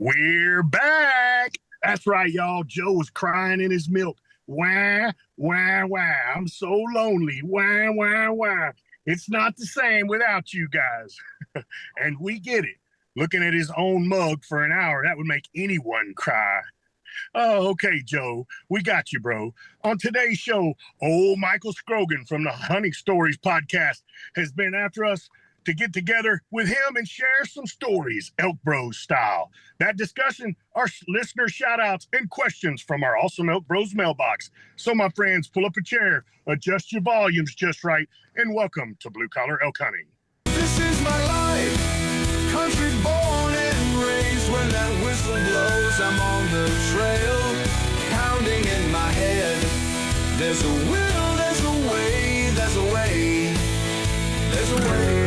We're back. That's right, y'all. Joe was crying in his milk. Wah, wah, wah. I'm so lonely. Wah, wah, wah. It's not the same without you guys. And we get it. Looking at his own mug for an hour, that would make anyone cry. Oh, okay, Joe. We got you, bro. On today's show, old Michael Scrogan from the Hunting Stories podcast has been after us to get together with him and share some stories, ElkBros style. That discussion, our listener shout-outs and questions from our awesome ElkBros mailbox. So, my friends, pull up a chair, adjust your volumes just right, and welcome to Blue Collar Elk Hunting. This is my life, country born and raised. When that whistle blows, I'm on the trail, pounding in my head. There's a will, there's a way, there's a way, there's a way.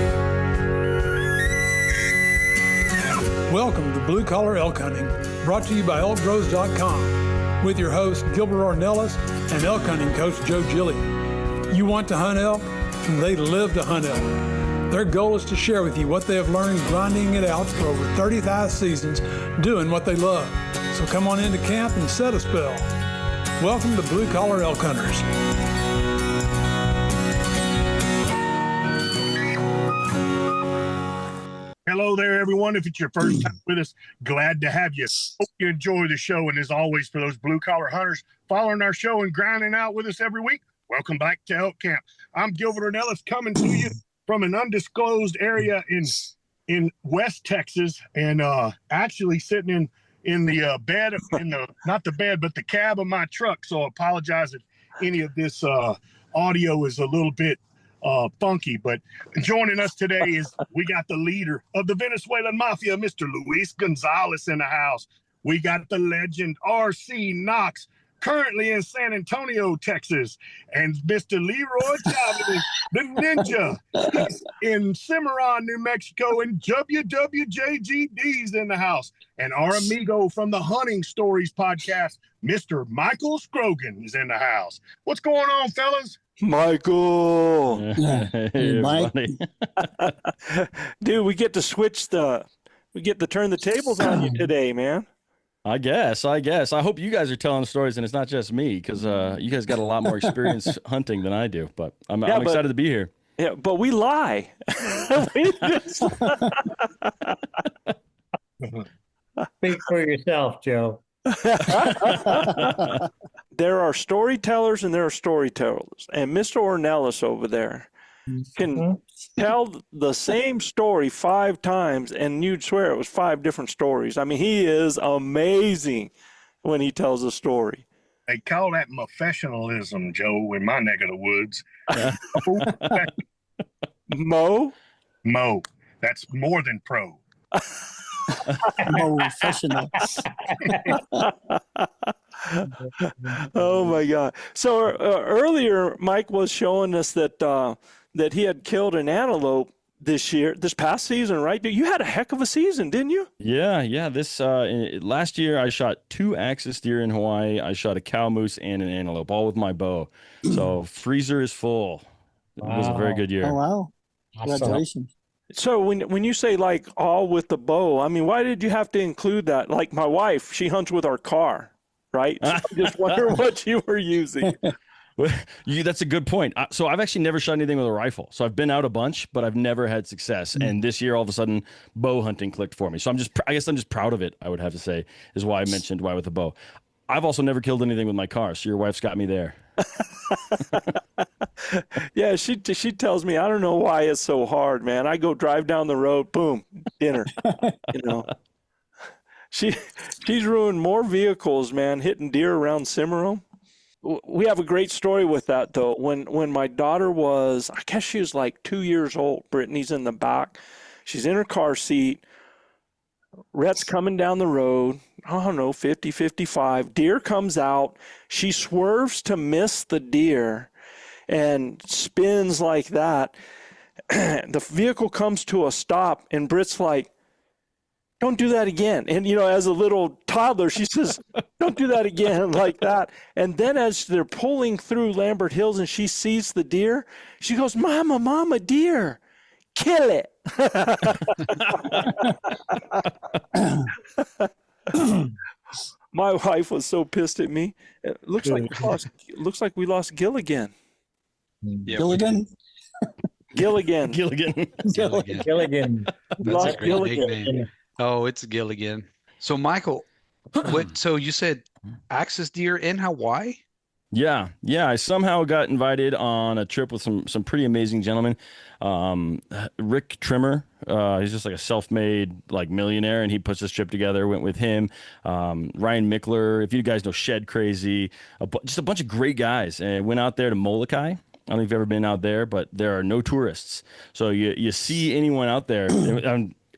Welcome to Blue Collar Elk Hunting, brought to you by ElkBros.com, with your hosts Gilbert Ornelas and elk hunting coach Joe Gillia. You want to hunt elk? They live to hunt elk. Their goal is to share with you what they have learned grinding it out for over 35 seasons, doing what they love. So come on into camp and set a spell. Welcome to Blue Collar Elk Hunters. Hello there, everyone. If it's your first time with us, glad to have you. Hope you enjoy the show. And as always, for those blue-collar hunters following our show and grinding out with us every week, welcome back to Elk Camp. I'm Gilbert Ornelas coming to you from an undisclosed area in West Texas, and actually sitting in the bed, not the bed, but the cab of my truck. So I apologize if any of this audio is a little bit funky, but joining us today is we got the leader of the Venezuelan Mafia, Mr. Luis Gonzalez, in the house. We got the legend RC Knox, currently in San Antonio, Texas, and Mr. Leroy Chavez, the ninja. He's in Cimarron, New Mexico, and WWJGD's in the house. And our amigo from the Hunting Stories podcast, Mr. Michael Scrogan, is in the house. What's going on, fellas? Michael. Hey, Mike. Dude, we get to turn the tables on you today, man. I guess. I hope you guys are telling stories and it's not just me, because you guys got a lot more experience hunting than I do, but I'm excited to be here. Yeah, but we lie. Speak for yourself, Joe. There are storytellers and there are storytellers. And Mr. Ornelas over there can tell the same story 5 times and you'd swear it was 5 different stories. I mean, he is amazing when he tells a story. They call that professionalism, Joe, in my neck of the woods. Mo? Mo. That's more than pro. Professional. Oh my God! So earlier, Mike was showing us that he had killed an antelope this past season, right? You had a heck of a season, didn't you? Yeah. This last year, I shot 2 axis deer in Hawaii. I shot a cow moose and an antelope, all with my bow. So freezer is full. It was a very good year. Oh wow! Congratulations. So when you say like all with the bow, I mean, why did you have to include that? Like my wife, she hunts with our car, right? So I just wonder what you were using. That's a good point. So I've actually never shot anything with a rifle. So I've been out a bunch, but I've never had success. And this year, all of a sudden, bow hunting clicked for me. So I guess I'm just proud of it, I would have to say, is why I mentioned why with a bow. I've also never killed anything with my car, so your wife's got me there. Yeah, she tells me, I don't know why it's so hard, man. I go drive down the road, boom, dinner. She's ruined more vehicles, man, hitting deer around Cimarron. We have a great story with that, though. When my daughter was, I guess she was like 2 years old, Brittany's in the back. She's in her car seat. Rhett's coming down the road, I don't know, 50, 55. Deer comes out. She swerves to miss the deer and spins like that. The vehicle comes to a stop, and Britt's like, don't do that again. And, as a little toddler, she says, don't do that again like that. And then as they're pulling through Lambert Hills and she sees the deer, she goes, Mama, deer, kill it. My wife was so pissed at me. It looks like we lost Gil again. Yeah, Gilligan? Gilligan. Gilligan. Gilligan. Gilligan. That's Lost a great Gilligan. nickname. Oh, it's Gilligan. So, Michael, so you said axis deer in Hawaii? Yeah. I somehow got invited on a trip with some pretty amazing gentlemen. Rick Trimmer, he's just like a self-made like millionaire, and he puts this trip together. Went with him. Ryan Mickler, if you guys know Shed Crazy, just a bunch of great guys, and went out there to Molokai. I don't know if you've ever been out there, but there are no tourists. So you see anyone out there,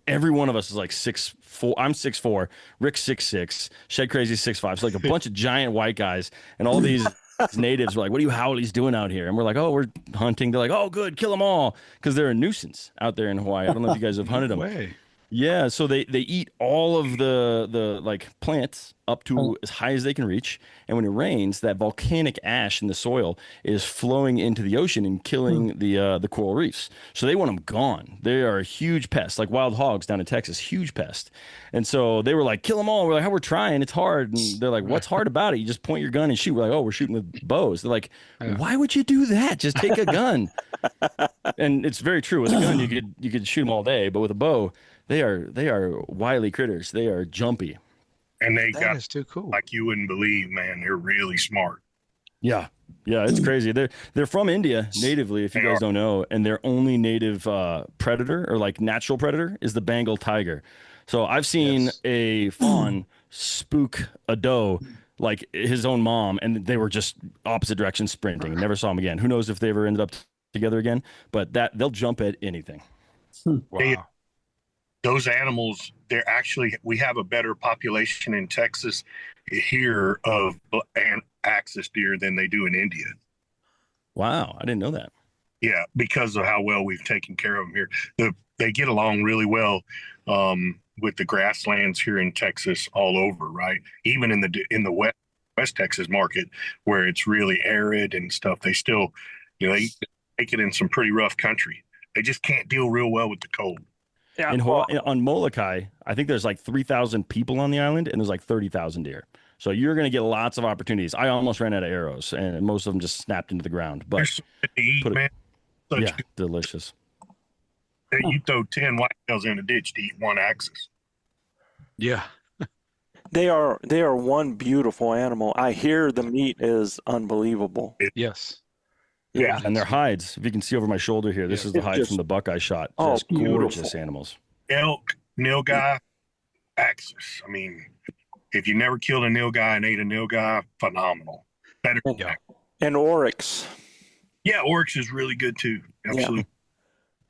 every one of us is like 6'4". I'm 6'4". Rick's 6'6". Shed Crazy 6'5". So like a bunch of giant white guys, and all these natives were like, "What are you howlies doing out here?" And we're like, "Oh, we're hunting." They're like, "Oh, good, kill them all," because they're a nuisance out there in Hawaii. I don't know if you guys have hunted them. Way. Yeah, so they eat all of the like plants up to as high as they can reach, and when it rains, that volcanic ash in the soil is flowing into the ocean and killing the coral reefs. So they want them gone. They are a huge pest, like wild hogs down in Texas, huge pest. And so they were like, "Kill them all." We're like, "How we're trying? It's hard." And they're like, "What's hard about it? You just point your gun and shoot." We're like, "Oh, we're shooting with bows." They're like, "Why would you do that? Just take a gun." And it's very true. With a gun, you could shoot them all day, but with a bow, they are wily critters. They are jumpy. And they That got is too cool. like you wouldn't believe, man. They're really smart. Yeah, it's crazy. They're from India natively, if you guys don't know, and their only native predator or like natural predator is the Bengal tiger. So I've seen a fawn spook a doe like his own mom, and they were just opposite directions sprinting. Never saw them again. Who knows if they ever ended up together again? But they'll jump at anything. Wow. Those animals, we have a better population in Texas here of axis deer than they do in India. Wow, I didn't know that. Yeah, because of how well we've taken care of them here. They get along really well with the grasslands here in Texas all over, right? Even in the West Texas market where it's really arid and stuff, they still, they take it in some pretty rough country. They just can't deal real well with the cold. Yeah. In Hawaii, on Molokai, I think there's like 3,000 people on the island, and there's like 30,000 deer. So you're going to get lots of opportunities. I almost ran out of arrows, and most of them just snapped into the ground. But They're so good to eat, man. Delicious. You throw 10 whitetails in a ditch to eat one axis. Yeah. They are one beautiful animal. I hear the meat is unbelievable. Yes. Yeah. And their hides, if you can see over my shoulder here, this is the hide from the buck I shot. Just gorgeous animals. Elk, nilgai, axis. I mean, if you never killed a nilgai and ate a nilgai, phenomenal. Better. And oryx. Yeah, oryx is really good too. Absolutely.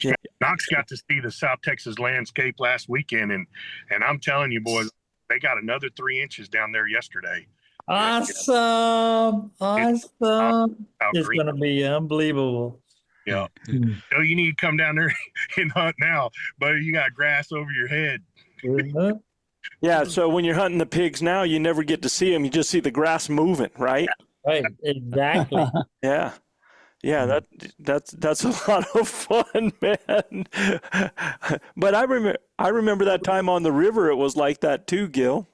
Yeah. Knox got to see the South Texas landscape last weekend, and I'm telling you, boys, they got another 3 inches down there yesterday. Awesome. It's going to be unbelievable. Yeah. So you need to come down there and hunt now, but you got grass over your head. Yeah, so when you're hunting the pigs now, you never get to see them. You just see the grass moving, right? Right, exactly. Yeah. Yeah, that's a lot of fun, man. But I remember that time on the river, it was like that too, Gil.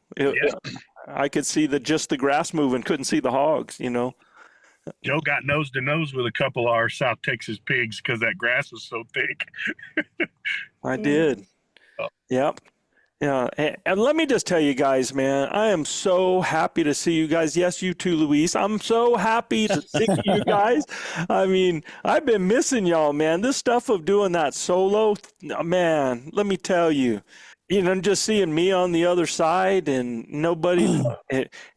I could see just the grass moving, couldn't see the hogs, Joe got nose to nose with a couple of our South Texas pigs because that grass was so thick. I did. Yep. Yeah. And let me just tell you guys, man, I am so happy to see you guys. Yes, you too, Luis. I'm so happy to see you guys. I mean, I've been missing y'all, man. This stuff of doing that solo, man, let me tell you. Just seeing me on the other side and nobody,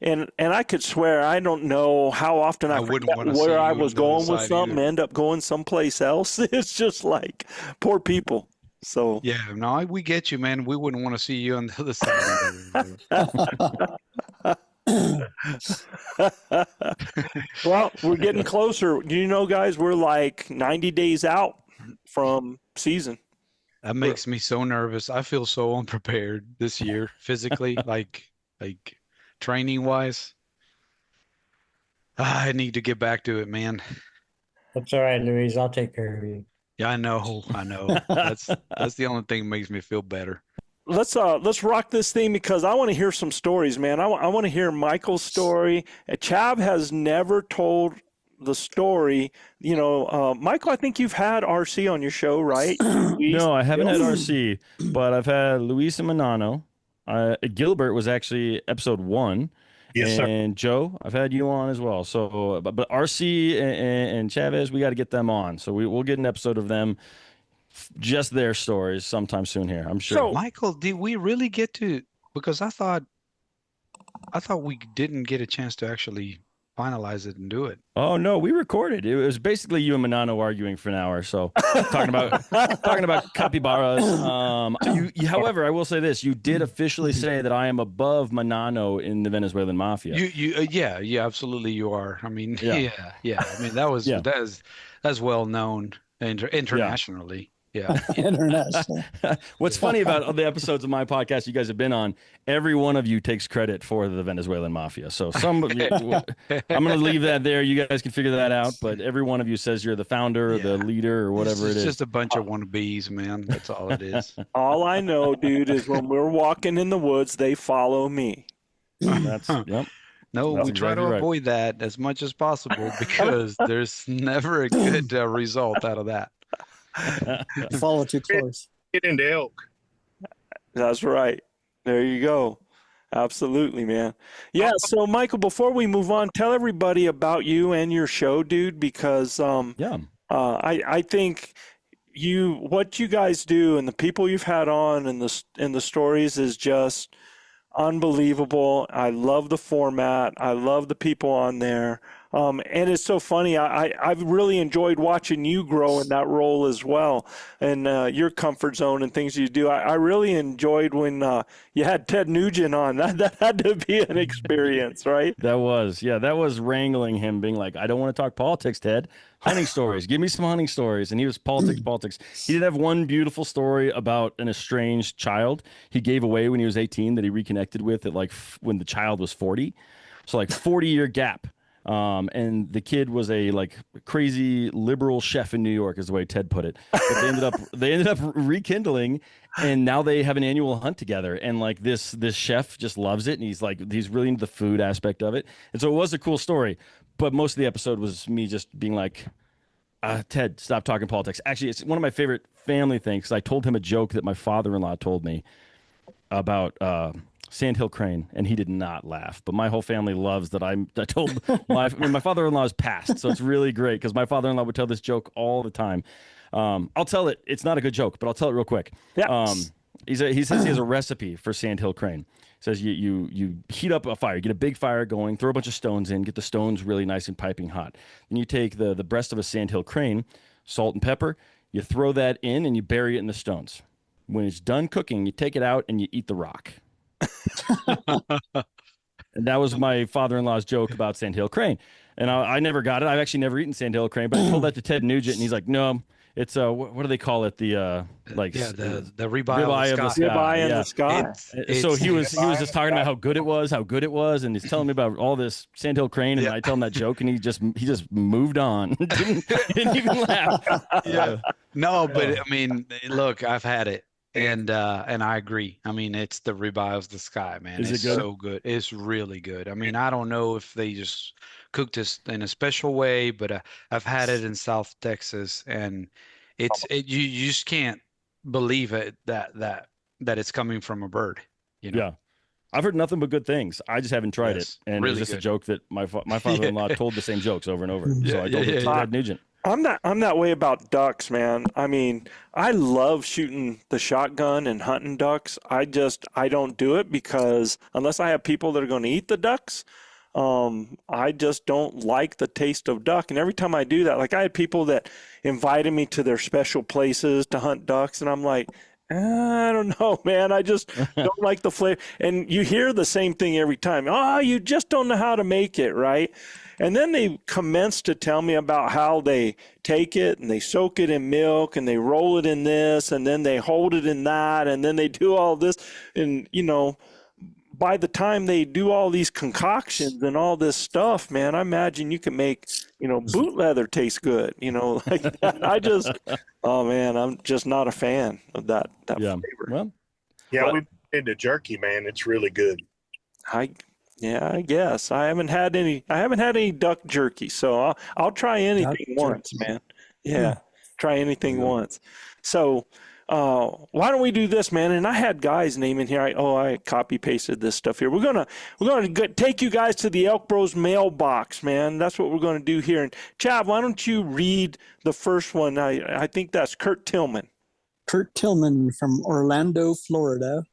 and I could swear I don't know how often I wouldn't want to see where I you was on the other going with side something, either. end up going someplace else. It's just like poor people. So Yeah, no, we get you, man. We wouldn't want to see you on the other side. well, we're getting closer. Guys, we're like 90 days out from season. That makes me so nervous. I feel so unprepared this year, physically, like training wise. I need to get back to it, man. That's all right, Louise. I'll take care of you. Yeah, I know. That's the only thing that makes me feel better. let's rock this thing because I want to hear some stories, man. I want to hear Michael's story. Chav has never told the story. Michael, I think you've had RC on your show, right? No, I haven't had RC, but I've had Luis and Manano. Gilbert was actually episode 1. Yes, and sir. Joe, I've had you on as well. So, but RC and Chavez, we got to get them on. So we'll get an episode of them, just their stories, sometime soon here. I'm sure. So- Michael, did we really get to? Because I thought we didn't get a chance to actually finalize it and do it. Oh no, we recorded. It was basically you and Manano arguing for an hour. So talking about capybaras. However, I will say this: you did officially say that I am above Manano in the Venezuelan mafia. Yeah, absolutely, you are. I mean, Yeah. yeah. I mean, that's well known internationally. Yeah. International. What's funny about the episodes of my podcast you guys have been on, every one of you takes credit for the Venezuelan mafia. So I'm going to leave that there. You guys can figure that out. But every one of you says you're the founder or the leader or whatever It's it is. just a bunch of wannabes, man. That's all it is. All I know, dude, is when we're walking in the woods, they follow me. That's yep. No, That's we try exactly to right. avoid that as much as possible because there's never a good result out of that. Follow too close. Get into elk. That's right. There you go. Absolutely, man. Yeah. So, Michael, before we move on, tell everybody about you and your show, dude, because I think what you guys do and the people you've had on and the stories is just unbelievable. I love the format. I love the people on there. And it's so funny. I've really enjoyed watching you grow in that role as well, and your comfort zone and things you do. I really enjoyed when you had Ted Nugent on. That had to be an experience, right? That was wrangling him, being like, I don't want to talk politics, Ted. Hunting stories. Give me some hunting stories. And he was politics. He did have one beautiful story about an estranged child he gave away when he was 18 that he reconnected with at when the child was 40. So 40-year gap. And the kid was a crazy liberal chef in New York, is the way Ted put it. But they ended up rekindling, and now they have an annual hunt together. And this chef just loves it, and he's really into the food aspect of it. And so it was a cool story. But most of the episode was me just being like, Ted, stop talking politics. Actually, it's one of my favorite family things because I told him a joke that my father-in-law told me about Sandhill Crane, and he did not laugh. But my whole family loves that I told my father-in-law is passed, so it's really great because my father-in-law would tell this joke all the time. I'll tell it. It's not a good joke, but I'll tell it real quick. Yeah. He says he has a recipe for Sandhill Crane. He says you heat up a fire, get a big fire going, throw a bunch of stones in, get the stones really nice and piping hot. Then you take the breast of a Sandhill Crane, salt and pepper, you throw that in and you bury it in the stones. When it's done cooking, you take it out and you eat the rock. And that was my father-in-law's joke about Sandhill Crane. And I never got it. I've actually never eaten Sandhill Crane, but I told that to Ted Nugent, and he's like, no, it's what do they call it? The the ribeye of the sky. Ribeye in the sky. So he was just talking about how good it was, and he's telling me about all this Sandhill Crane, and I tell him that joke, and he just moved on. didn't even laugh. Yeah. No, but I mean, look, I've had it. And I agree. I mean, it's the ribeye of the sky, man. Is it it's good? so good. It's really good. I mean, I don't know if they just cooked this in a special way, but I've had it in South Texas, and you just can't believe it that it's coming from a bird. Yeah. I've heard nothing but good things. I just haven't tried it, and really it was just good. a joke that my father-in-law told the same jokes over and over. So I told it to Ted Nugent. I'm that way about ducks, man. I mean, I love shooting the shotgun and hunting ducks. I don't do it because unless I have people that are going to eat the ducks, I just don't like the taste of duck. And every time I do that, I had people that invited me to their special places to hunt ducks, and I'm like, I don't know, man. I just don't like the flavor. And you hear the same thing every time. Oh, you just don't know how to make it, right? And then they commence to tell me about how they take it and they soak it in milk and they roll it in this and then they hold it in that and then they do all this. And, by the time they do all these concoctions and all this stuff, man, I imagine you can make, boot leather taste good. I just, oh man, I'm just not a fan of that flavor. Well, Yeah, But- we've been into jerky, man. It's really good. I guess I haven't had any duck jerky, so I'll try anything once, jerky. man. Yeah, try anything Yeah. once. So why don't we do this, man? And I had guys name in here. I copy pasted this stuff here. We're gonna take you guys to the ElkBros mailbox, man. That's what we're gonna do here. And Chav, why don't you read the first one? I think that's Kurt Tillman. Kurt Tillman from Orlando, Florida.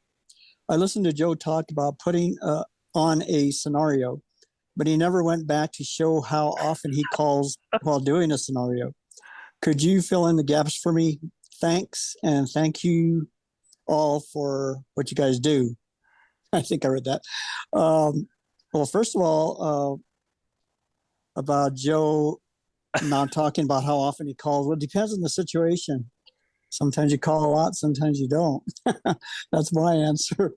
I listened to Joe talk about putting on a scenario, but he never went back to show how often he calls while doing a scenario. Could you fill in the gaps for me? Thanks, and thank you all for what you guys do. I think I read that. Well, first of all, about Joe not talking about how often he calls. Well, it depends on the situation. Sometimes you call a lot, sometimes you don't. That's my answer.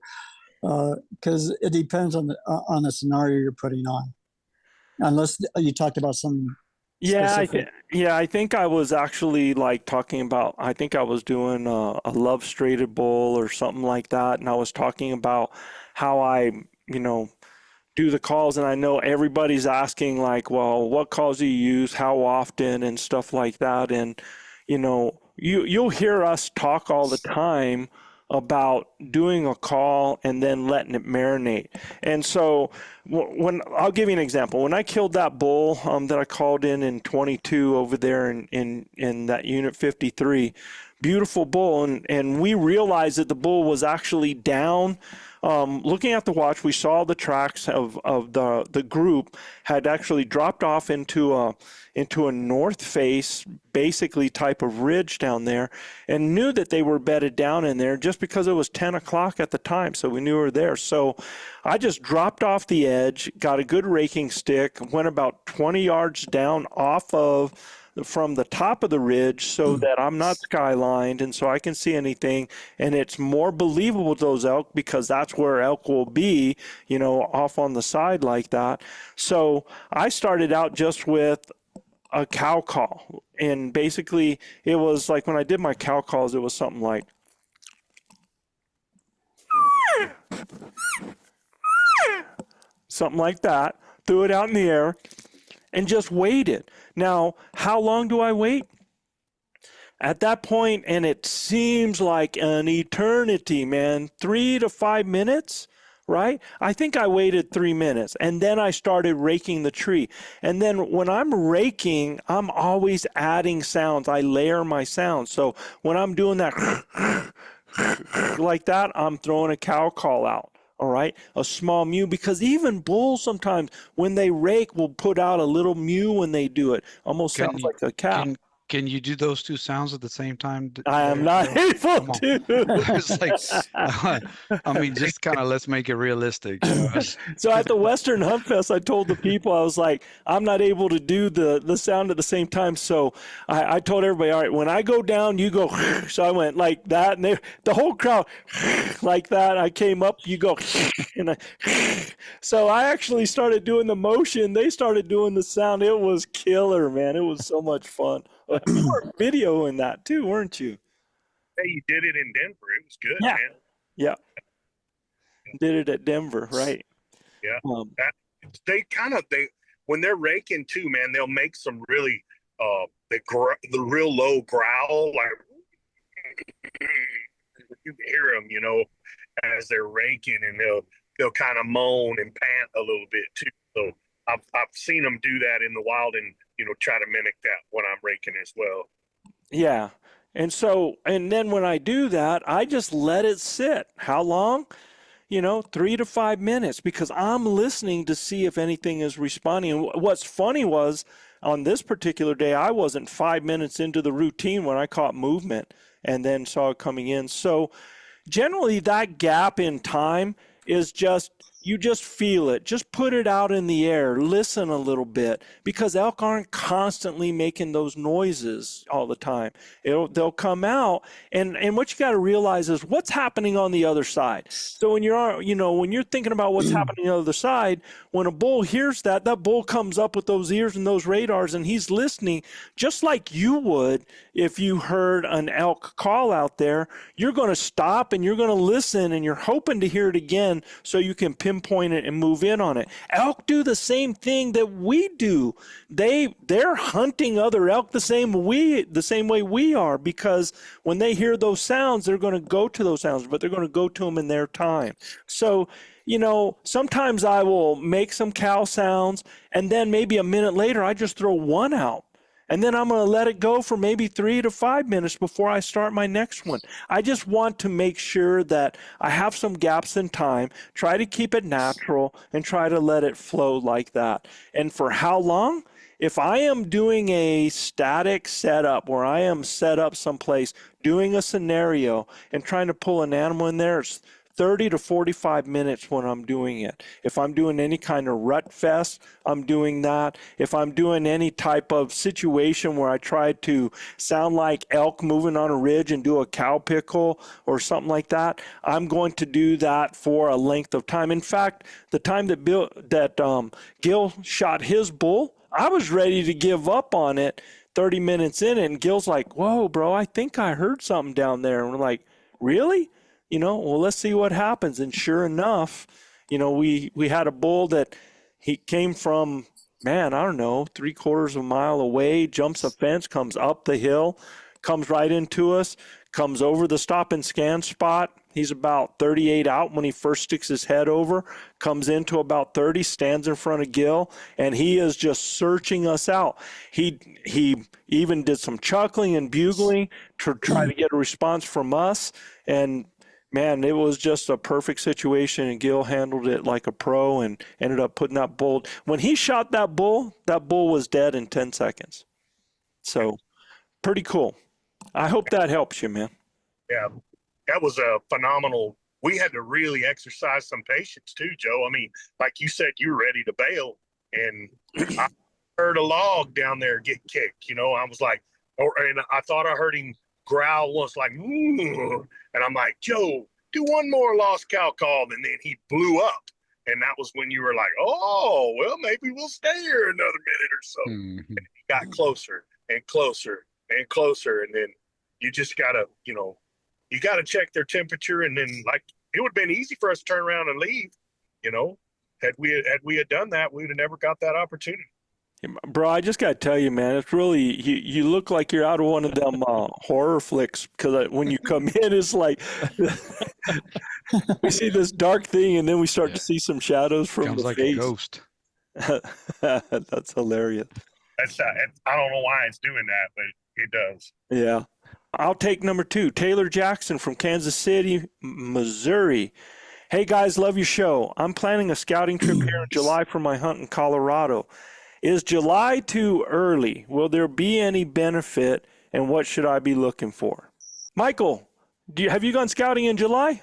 Because it depends on the scenario you're putting on. Unless you talked about some specific. I think I was actually like talking about, I think I was doing a love straighted bull or something like that. And I was talking about how I, do the calls. And I know everybody's asking like, well, what calls do you use? How often and stuff like that. And, you'll hear us talk all the time about doing a call and then letting it marinate. And so when I'll give you an example, when I killed that bull that I called in 22 over there in that unit 53, beautiful bull. And we realized that the bull was actually down. Looking at the watch, we saw the tracks of the group had actually dropped off into a north face, basically type of ridge down there, and knew that they were bedded down in there just because it was 10 o'clock at the time. So we knew we were there. So I just dropped off the edge, got a good raking stick, went about 20 yards down from the top of the ridge so that I'm not skylined and so I can see anything, and it's more believable to those elk because that's where elk will be, off on the side like that. So I started out just with a cow call, and basically it was like when I did my cow calls, it was something like that, threw it out in the air and just waited. Now, how long do I wait? At that point, and it seems like an eternity, man, 3 to 5 minutes, right? I think I waited 3 minutes, and then I started raking the tree. And then when I'm raking, I'm always adding sounds. I layer my sounds. So when I'm doing that like that, I'm throwing a cow call out. All right, a small mew, because even bulls sometimes when they rake will put out a little mew when they do it. Almost sounds like a cow. Can you do those two sounds at the same time? I am not able to. It's like, just kind of let's make it realistic. So at the Western Hunt Fest, I told the people, I was like, I'm not able to do the sound at the same time. So I told everybody, all right, when I go down, you go. So I went like that, and the whole crowd like that. I came up, you go, and so I actually started doing the motion. They started doing the sound. It was killer, man. It was so much fun. You were videoing that too, weren't you? Hey, you did it in Denver. It was good, Yeah. man. Yeah. Did it at Denver, right? Yeah. They when they're raking too, man, they'll make some really the real low growl, like you hear them, as they're raking, and they'll kind of moan and pant a little bit too. So I've seen them do that in the wild, and try to mimic that when I'm raking as well. Yeah. And then when I do that, I just let it sit. How long? 3 to 5 minutes, because I'm listening to see if anything is responding. And what's funny was on this particular day, I wasn't 5 minutes into the routine when I caught movement and then saw it coming in. So generally that gap in time is just you just feel it. Just put it out in the air. Listen a little bit, because elk aren't constantly making those noises all the time. They'll come out, and what you got to realize is what's happening on the other side. So when you're thinking about what's happening on the other side, when a bull hears that bull comes up with those ears and those radars, and he's listening just like you would if you heard an elk call out there. You're going to stop and you're going to listen, and you're hoping to hear it again so you can pinpoint it and move in on it. Elk do the same thing that we do. They're hunting other elk the same way we are, because when they hear those sounds, they're going to go to those sounds, but they're going to go to them in their time. So, sometimes I will make some cow sounds, and then maybe a minute later, I just throw one out. And then I'm going to let it go for maybe 3 to 5 minutes before I start my next one. I just want to make sure that I have some gaps in time, try to keep it natural, and try to let it flow like that. And for how long? If I am doing a static setup where I am set up someplace, doing a scenario and trying to pull an animal in there, it's 30 to 45 minutes when I'm doing it. If I'm doing any kind of rut fest, I'm doing that. If I'm doing any type of situation where I try to sound like elk moving on a ridge and do a cow pickle or something like that, I'm going to do that for a length of time. In fact, the time that Gil shot his bull, I was ready to give up on it 30 minutes in, and Gil's like, "Whoa, bro, I think I heard something down there." And we're like, "Really?" Well, let's see what happens. And sure enough, we had a bull that he came from, man, I don't know, 3/4 of a mile away, jumps a fence, comes up the hill, comes right into us, comes over the stop and scan spot. He's about 38 out when he first sticks his head over, comes into about 30, stands in front of Gil, and he is just searching us out. He even did some chuckling and bugling to try to get a response from us. And man, it was just a perfect situation, and Gil handled it like a pro and ended up putting that bull. When he shot that bull was dead in 10 seconds. So pretty cool. I hope that helps you, man. Yeah, that was a phenomenal. We had to really exercise some patience too, Joe. I mean, like you said, you were ready to bail, and I heard a log down there get kicked. I was like, and I thought I heard him growl once, like, "Ooh." And I'm like, "Joe, do one more lost cow call." And then he blew up. And that was when you were like, "Oh, well, maybe we'll stay here another minute or so." And he got closer and closer and closer. And then you just got to, you got to check their temperature. And then, like, it would have been easy for us to turn around and leave. Had we had done that, we would have never got that opportunity. Bro, I just got to tell you, man, it's really, you look like you're out of one of them horror flicks, because when you come in, it's like we see this dark thing, and then we start to see some shadows from Sounds the like face. a ghost. That's hilarious. I don't know why it's doing that, but it does. Yeah. I'll take number 2, Taylor Jackson from Kansas City, Missouri. Hey, guys, love your show. I'm planning a scouting trip here in July for my hunt in Colorado. Is July too early? Will there be any benefit, and what should I be looking for? Michael, have you gone scouting in July?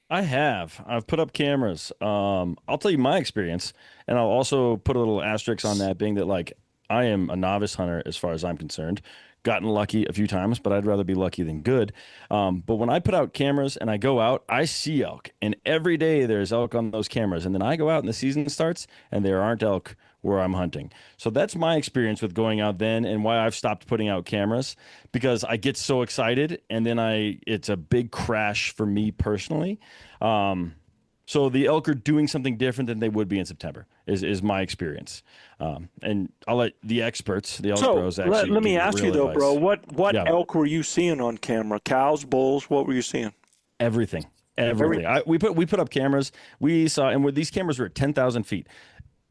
I have. I've put up cameras. I'll tell you my experience, and I'll also put a little asterisk on that, being that, like, I am a novice hunter as far as I'm concerned. Gotten lucky a few times, but I'd rather be lucky than good. But when I put out cameras and I go out, I see elk, and every day there's elk on those cameras. And then I go out and the season starts, and there aren't elk where I'm hunting. So that's my experience with going out then, and why I've stopped putting out cameras, because I get so excited, and then it's a big crash for me personally. So the elk are doing something different than they would be in September is my experience. And I'll let the experts, the ElkBros, actually. Let me ask you though, advice. bro, what elk were you seeing on camera? Cows, bulls? What were you seeing? Everything. We put up cameras. We saw, and these cameras were at 10,000 feet.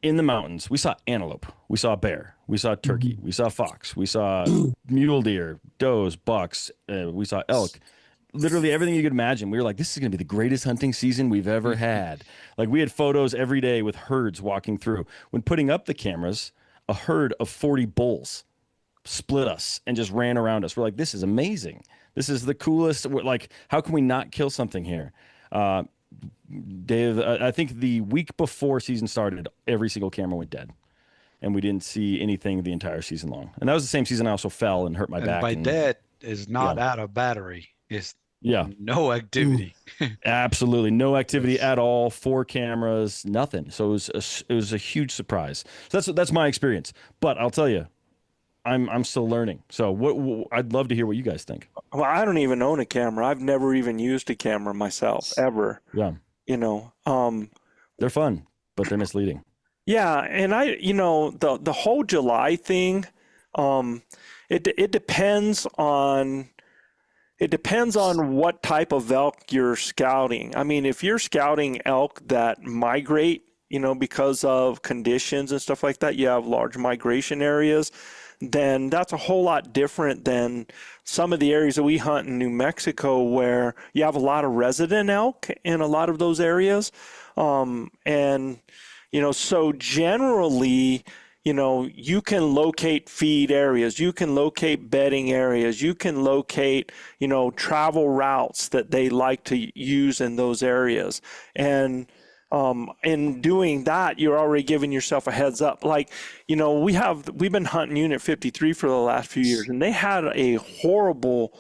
In the mountains, we saw antelope, we saw bear, we saw turkey, we saw fox, we saw mule deer, does, bucks, we saw elk. Literally everything you could imagine. We were like, this is going to be the greatest hunting season we've ever had. Like, we had photos every day with herds walking through. When putting up the cameras, a herd of 40 bulls split us and just ran around us. We're like, this is amazing. This is the coolest. We're like, how can we not kill something here? I think the week before season started, every single camera went dead, and we didn't see anything the entire season long. And that was the same season I also fell and hurt my And back. by dead is not out of battery. It's no activity. Absolutely no activity at all. 4 cameras, nothing. So it was a huge surprise. So that's my experience. But I'll tell you, I'm still learning. So I'd love to hear what you guys think. Well, I don't even own a camera. I've never even used a camera myself, ever. Yeah. They're fun, but they're misleading. Yeah, and the whole July thing, it depends on what type of elk you're scouting. I mean, if you're scouting elk that migrate, because of conditions and stuff like that, you have large migration areas, then that's a whole lot different than some of the areas that we hunt in New Mexico, where you have a lot of resident elk in a lot of those areas. So generally, you can locate feed areas, you can locate bedding areas, you can locate, travel routes that they like to use in those areas. And in doing that, you're already giving yourself a heads up. Like, we've been hunting Unit 53 for the last few years, and they had a horrible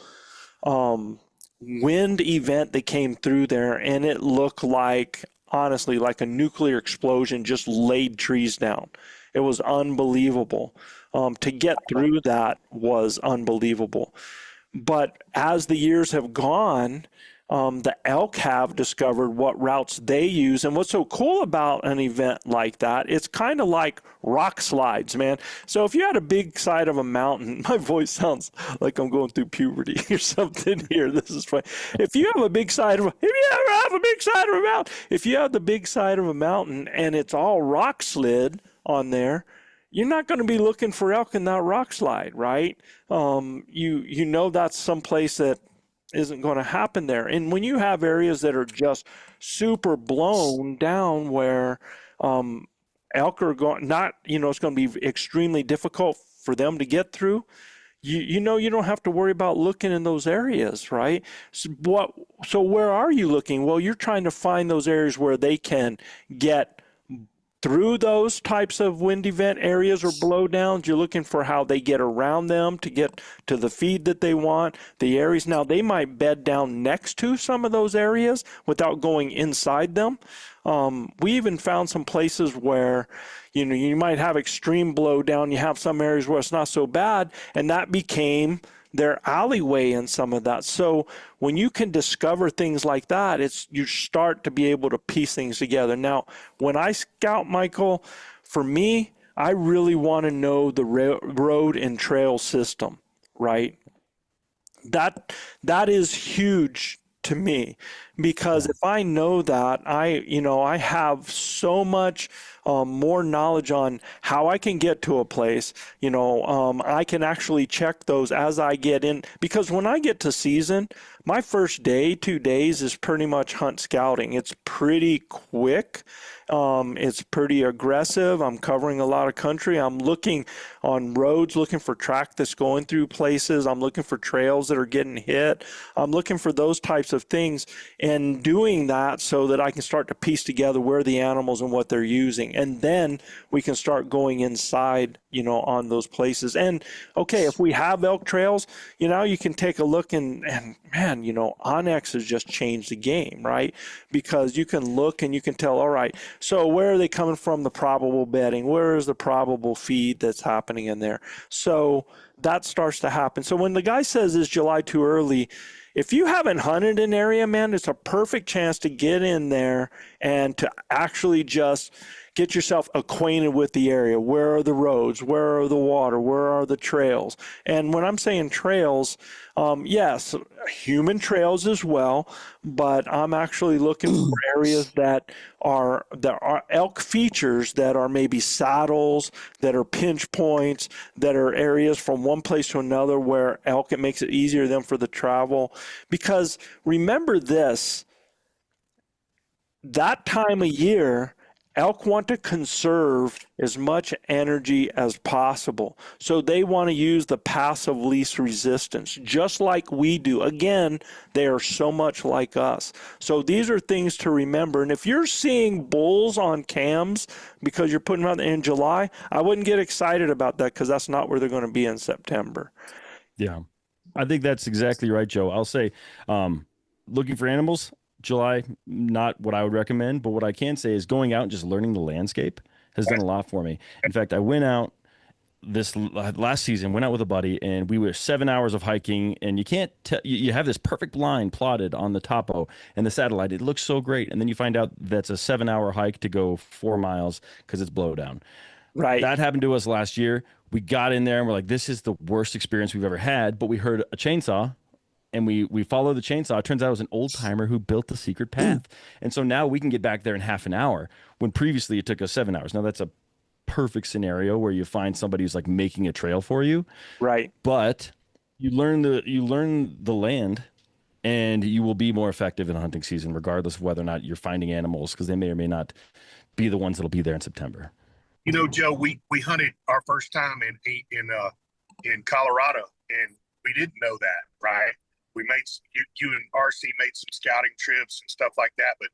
wind event that came through there, and it looked like, honestly, like a nuclear explosion just laid trees down. It was unbelievable. To get through that was unbelievable. But as the years have gone, the elk have discovered what routes they use. And what's so cool about an event like that, it's kind of like rock slides, man. So if you had a big side of a mountain, my voice sounds like I'm going through puberty or something here. This is funny. If you have a big side of a mountain, if you have the big side of a mountain and it's all rock slid on there, you're not going to be looking for elk in that rock slide, right? That's someplace that isn't going to happen there. And when you have areas that are just super blown down, where elk are going, it's going to be extremely difficult for them to get through, you don't have to worry about looking in those areas, right? So where are you looking? Well, you're trying to find those areas where they can get through those types of wind event areas or blowdowns. You're looking for how they get around them to get to the feed that they want, the areas. Now, they might bed down next to some of those areas without going inside them. We even found some places where, you might have extreme blowdown. You have some areas where it's not so bad, and that became their alleyway in some of that. So when you can discover things like that, you start to be able to piece things together. Now, when I scout, Michael, for me, I really want to know the road and trail system, right? That is huge to me, because if I know that, I have so much more knowledge on how I can get to a place. I can actually check those as I get in, because when I get to season, my first day, 2 days is pretty much hunt scouting. It's pretty quick. It's pretty aggressive. I'm covering a lot of country. I'm looking on roads, looking for track that's going through places. I'm looking for trails that are getting hit. I'm looking for those types of things, and doing that so that I can start to piece together where the animals and what they're using. And then we can start going inside, on those places. And okay, if we have elk trails, you can take a look and man, Onyx has just changed the game, right? Because you can look and you can tell, all right, so where are they coming from, the probable bedding? Where is the probable feed that's happening in there? So that starts to happen. So when the guy says, is July too early? If you haven't hunted an area, man, it's a perfect chance to get in there and to actually just get yourself acquainted with the area. Where are the roads? Where are the water? Where are the trails? And when I'm saying trails, yes, human trails as well, but I'm actually looking for areas that are elk features, that are maybe saddles, that are pinch points, that are areas from one place to another where elk, it makes it easier then for the travel. Because remember this, that time of year, elk want to conserve as much energy as possible. So they want to use the path of least resistance, just like we do. Again, they are so much like us. So these are things to remember. And if you're seeing bulls on cams because you're putting them out in July, I wouldn't get excited about that because that's not where they're going to be in September. Yeah, I think that's exactly right, Joe. I'll say, looking for animals, July, not what I would recommend, but what I can say is going out and just learning the landscape has done a lot for me. In fact, I went out this last season, went out with a buddy, and we were 7 hours of hiking, and you can't you have this perfect line plotted on the topo and the satellite. It looks so great, and then you find out that's a 7-hour hike to go 4 miles because it's blowdown. Right. That happened to us last year. We got in there and we're like, this is the worst experience we've ever had, but we heard a chainsaw. And we followed the chainsaw. It turns out it was an old timer who built the secret path. And so now we can get back there in half an hour when previously it took us 7 hours. Now that's a perfect scenario where you find somebody who's like making a trail for you. Right. But you learn the land, and you will be more effective in the hunting season, regardless of whether or not you're finding animals, because they may or may not be the ones that'll be there in September. You know, Joe, we hunted our first time in Colorado, and we didn't know that, right? We made you and RC made some scouting trips and stuff like that, but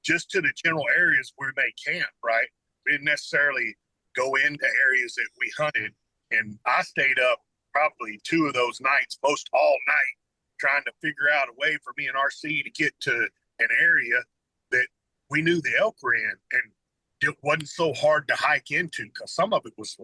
just to the general areas where they camp, right? We didn't necessarily go into areas that we hunted. And I stayed up probably 2 of those nights, most all night, trying to figure out a way for me and RC to get to an area that we knew the elk were in, and it wasn't so hard to hike into, because some of it was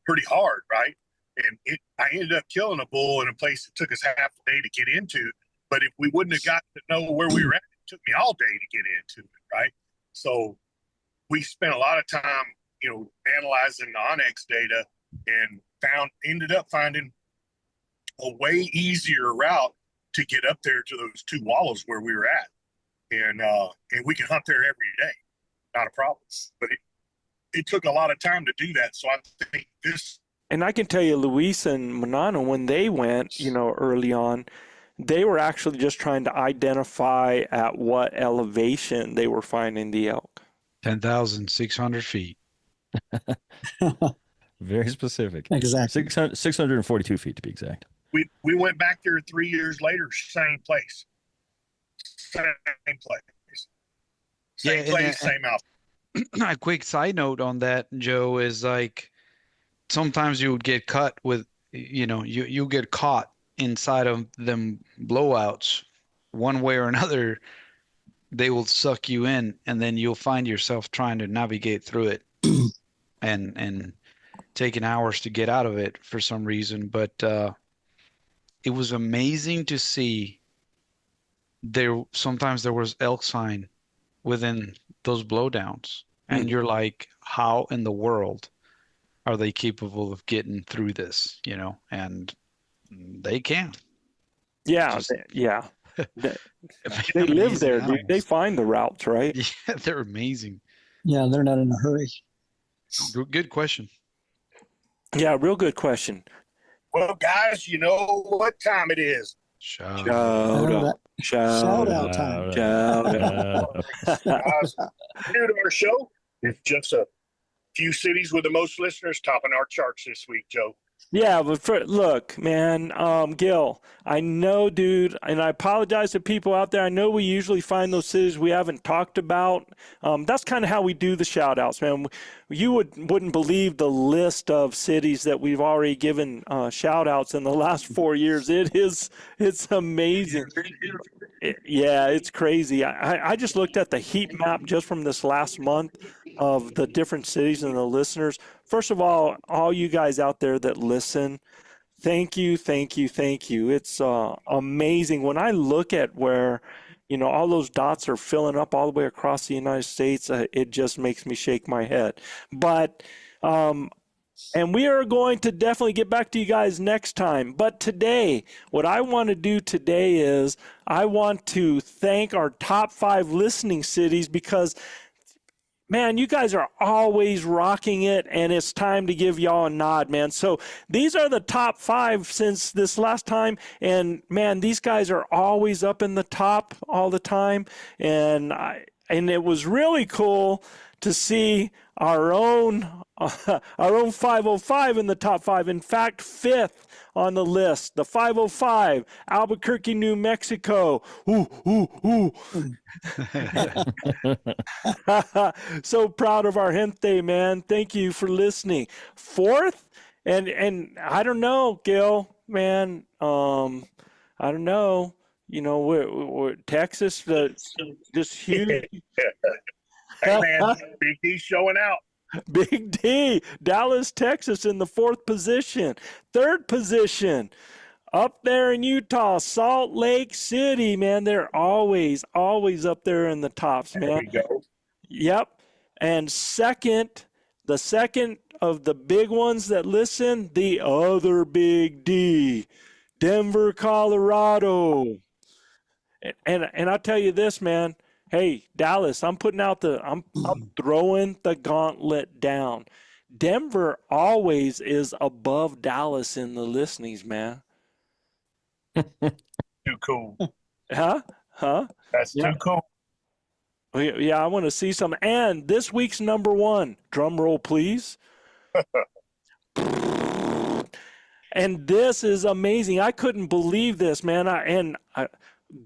pretty hard, right? And I ended up killing a bull in a place that took us half a day to get into. But if we wouldn't have got to know where we were at, it took me all day to get into it, right? So we spent a lot of time, analyzing the Onyx data, and ended up finding a way easier route to get up there to those 2 wallows where we were at. And we can hunt there every day, not a problem. But it took a lot of time to do that. So I think this. And I can tell you, Luis and Manano, when they went, early on, they were actually just trying to identify at what elevation they were finding the elk. 10,600 feet. Very specific. Exactly. 642 feet to be exact. We went back there 3 years later, same place. Same outfit. A quick side note on that, Joe, is like, sometimes you would get cut with, you get caught inside of them blowouts one way or another. They will suck you in, and then you'll find yourself trying to navigate through it and taking hours to get out of it for some reason. But it was amazing to see sometimes there was elk sign within those blowdowns. And you're like, how in the world are they capable of getting through this, and they can. Yeah. They live there, dude. They find the routes, right? Yeah, they're amazing. Yeah, they're not in a hurry. Good question. Yeah, real good question. Well, guys, you know what time it is. Shout out. Shout out time. Shout out. Guys, new to our show, it's just a few cities with the most listeners topping our charts this week, Joe. Yeah, but look, man, Gil, I know, dude, and I apologize to people out there. I know we usually find those cities we haven't talked about. That's kind of how we do the shout outs, man. You wouldn't believe the list of cities that we've already given shout outs in the last 4 years. It's amazing. Yeah, it's crazy. I just looked at the heat map just from this last month of the different cities and the listeners. First of all you guys out there that listen, thank you. It's amazing. When I look at where, all those dots are filling up all the way across the United States, it just makes me shake my head. But, and we are going to definitely get back to you guys next time. But today, what I want to do today is I want to thank our top 5 listening cities, because man, you guys are always rocking it, and it's time to give y'all a nod, man. So these are the top 5 since this last time, and man, these guys are always up in the top all the time. And and it was really cool to see our own 505 in the top 5. In fact, 5th on the list, the 505, Albuquerque, New Mexico. Ooh, ooh, ooh. So proud of our gente, man. Thank you for listening. 4th, and I don't know, Gil, man. I don't know. You know, we're Texas, just huge. Hey, man, Big D's showing out. Big D, Dallas, Texas in the 4th position. 3rd position, up there in Utah, Salt Lake City, man. They're always up there in the tops, man. There we go. Yep. And the second of the big ones that listen, the other Big D, Denver, Colorado. And I'll tell you this, man. Hey, Dallas, I'm throwing the gauntlet down. Denver always is above Dallas in the listenings, man. Too cool. Huh? That's too cool. Yeah, I want to see some. And this week's number 1, drum roll, please. And this is amazing. I couldn't believe this, man.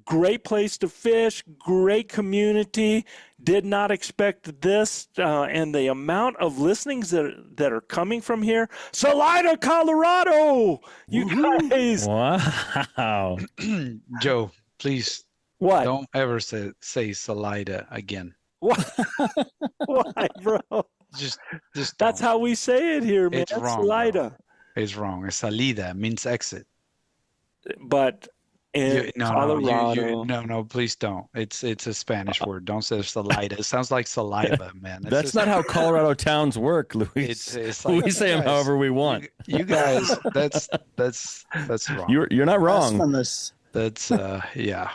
Great place to fish, great community. Did not expect this, and the amount of listenings that are coming from here. Salida, Colorado, you guys. Wow. Joe, please What? don't ever say Salida again. Why, bro? Just That's don't. how we say it here, man. It's wrong, Salida. It's wrong. Salida means exit. But in Colorado. No, please don't. It's a Spanish word. Don't say Salida. It sounds like saliva, man. That's not how Colorado towns work, Luis. It's like, we say them however we want. You guys, that's wrong. You're not wrong. Blasphemous. That's yeah.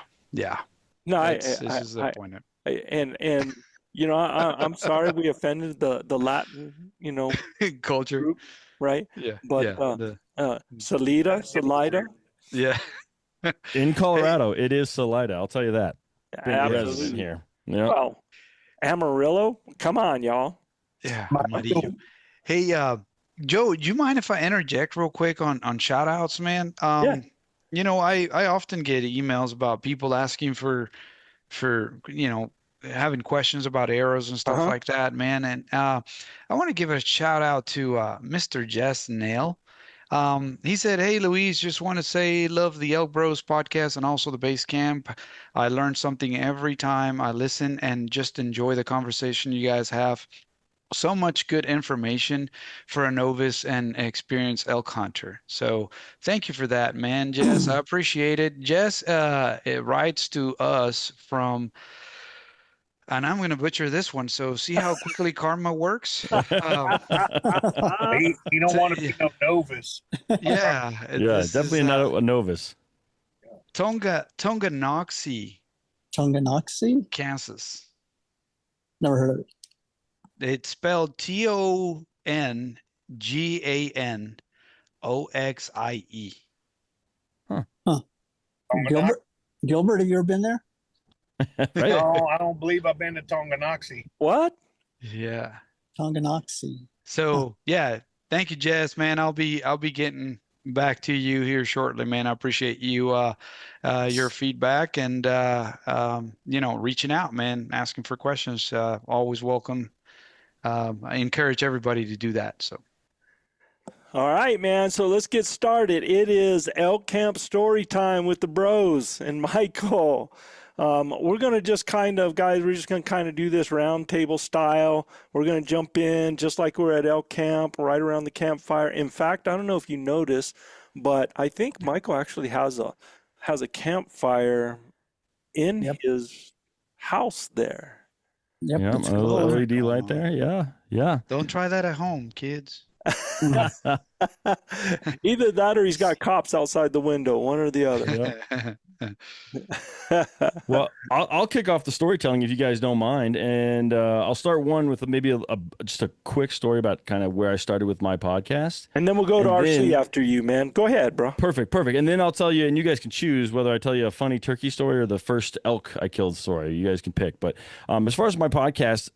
No, This is the point. and you know, I'm sorry we offended the Latin, you know, Culture. group, right? Yeah. But yeah. Salida. Yeah. In Colorado, it is Salida. I'll tell you that. Being a resident Absolutely. here. Yeah. Well, Amarillo, come on, y'all. Yeah. Amarillo. Hey, Joe, do you mind if I interject real quick on shout outs, man? Yeah. You know, I often get emails about people asking for you know, having questions about arrows and stuff like that, man. And I want to give a shout out to Mr. Jess Nail. He said, "Hey, Luis, just want to say love the ElkBros podcast and also the base camp. I learn something every time I listen and just enjoy the conversation you guys have. So much good information for a novice and experienced elk hunter. So thank you for that, man, Jess. I appreciate it. Jess it writes to us from, and I'm going to butcher this one. So see how quickly karma works. You don't want to be no novice. Yeah. Yeah, definitely not a novice. Tonganoxie, Tonganoxie? Kansas. Never heard of it. It's spelled Tongannoxie. Gilbert, have you ever been there? No, I don't believe I've been to Tonganoxie. What? Yeah. Tonganoxie. So yeah, thank you, Jess, man. I'll be getting back to you here shortly, man. I appreciate you your feedback and you know, reaching out, man, asking for questions. Always welcome. I encourage everybody to do that. So All right, man. So let's get started. It is Elk Camp story time with the bros and Michael. We're going to just we're just going to do this round table style. We're going to jump in just like we're at Elk Camp, right around the campfire. In fact, I don't know if you noticed, but I think Michael actually has a campfire in his house there. Yep. Yeah, it's a cool. little LED light there. Yeah. don't try that at home, kids. Either that or he's got cops outside the window, one or the other. Well, I'll kick off the storytelling if you guys don't mind, and I'll start one with maybe just a quick story about kind of where I started with my podcast, And then we'll go to RC after you, man. Go ahead, bro. Perfect. And then I'll tell you, and you guys can choose whether I tell you a funny turkey story or the first elk I killed story. You guys can pick. But as far as my podcast,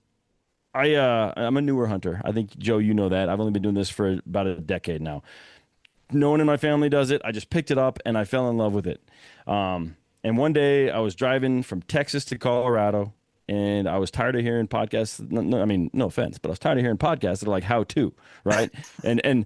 I'm a newer hunter. I think, Joe, you know that. I've only been doing this for about a decade now. No one in my family does it. I just picked it up and I fell in love with it. And one day I was driving from Texas to Colorado, and I was tired of hearing podcasts. No offense, but I was tired of hearing podcasts that are like how to, right? and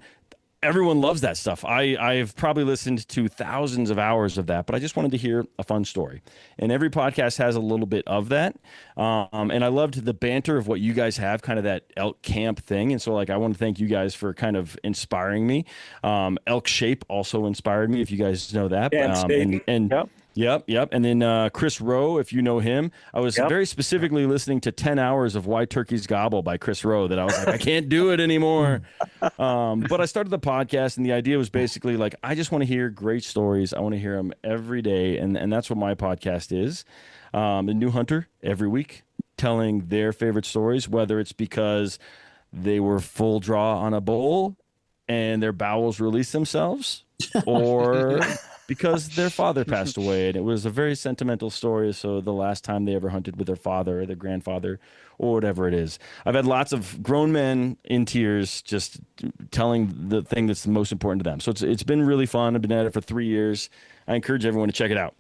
everyone loves that stuff. I've probably listened to thousands of hours of that, but I just wanted to hear a fun story. And every podcast has a little bit of that. And I loved the banter of what you guys have, kind of that elk camp thing. And so I want to thank you guys for kind of inspiring me. Elk Shape also inspired me, if you guys know that. Yep. And then Chris Rowe, if you know him, I was very specifically listening to 10 hours of Why Turkeys Gobble by Chris Rowe that I was like, I can't do it anymore. But I started the podcast, and the idea was basically like, I just want to hear great stories. I want to hear them every day. And that's what my podcast is. A new hunter every week telling their favorite stories, whether it's because they were full draw on a bull and their bowels released themselves, or because their father passed away and it was a very sentimental story. So the last time they ever hunted with their father or their grandfather or whatever it is. I've had lots of grown men in tears just telling the thing that's the most important to them. So it's been really fun. I've been at it for 3 years. I encourage everyone to check it out.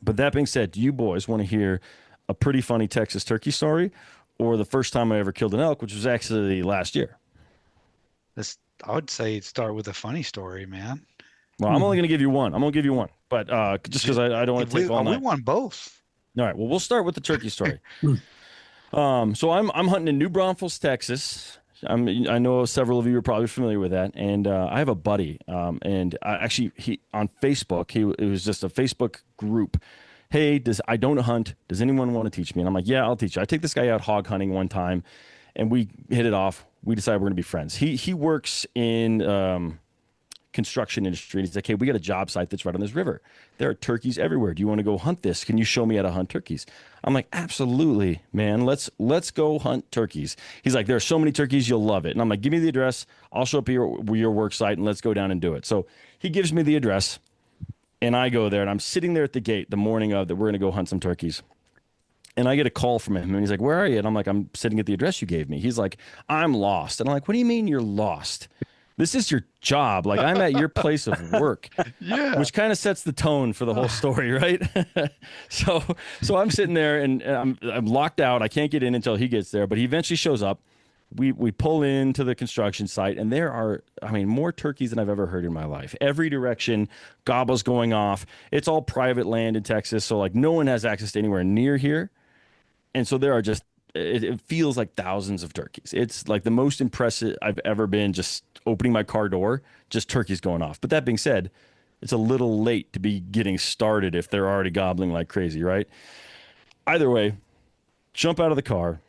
But that being said, do you boys want to hear a pretty funny Texas turkey story, or the first time I ever killed an elk, which was actually last year? I would say start with a funny story, man. Well, I'm only going to give you one. But just because I don't want to take all night. We want both. All right. Well, we'll start with the turkey story. So I'm hunting in New Braunfels, Texas. I know several of you are probably familiar with that, and I have a buddy. And he on Facebook. It was just a Facebook group. Hey, I don't hunt. Does anyone want to teach me? And I'm like, yeah, I'll teach you. I take this guy out hog hunting one time, and we hit it off. We decided we're going to be friends. He works in construction industry, and he's like, hey, we got a job site that's right on this river. There are turkeys everywhere. Do you want to go hunt this? Can you show me how to hunt turkeys? I'm like, absolutely, man. Let's go hunt turkeys. He's like, there are so many turkeys, you'll love it. And I'm like, give me the address. I'll show up your work site, and let's go down and do it. So he gives me the address, and I go there, and I'm sitting there at the gate the morning of that we're going to go hunt some turkeys. And I get a call from him, and he's like, where are you? And I'm like, I'm sitting at the address you gave me. He's like, I'm lost. And I'm like, what do you mean you're lost? This is your job. Like, I'm at your place of work. Yeah. Which kind of sets the tone for the whole story, right? So I'm sitting there, and I'm locked out. I can't get in until he gets there, but he eventually shows up. We pull into the construction site, and there are, more turkeys than I've ever heard in my life. Every direction, gobbles going off. It's all private land in Texas, so no one has access to anywhere near here. And so there are just, it feels like thousands of turkeys. It's like the most impressive I've ever been, just opening my car door, just turkeys going off. But that being said, it's a little late to be getting started if they're already gobbling like crazy, right? Either way, jump out of the car,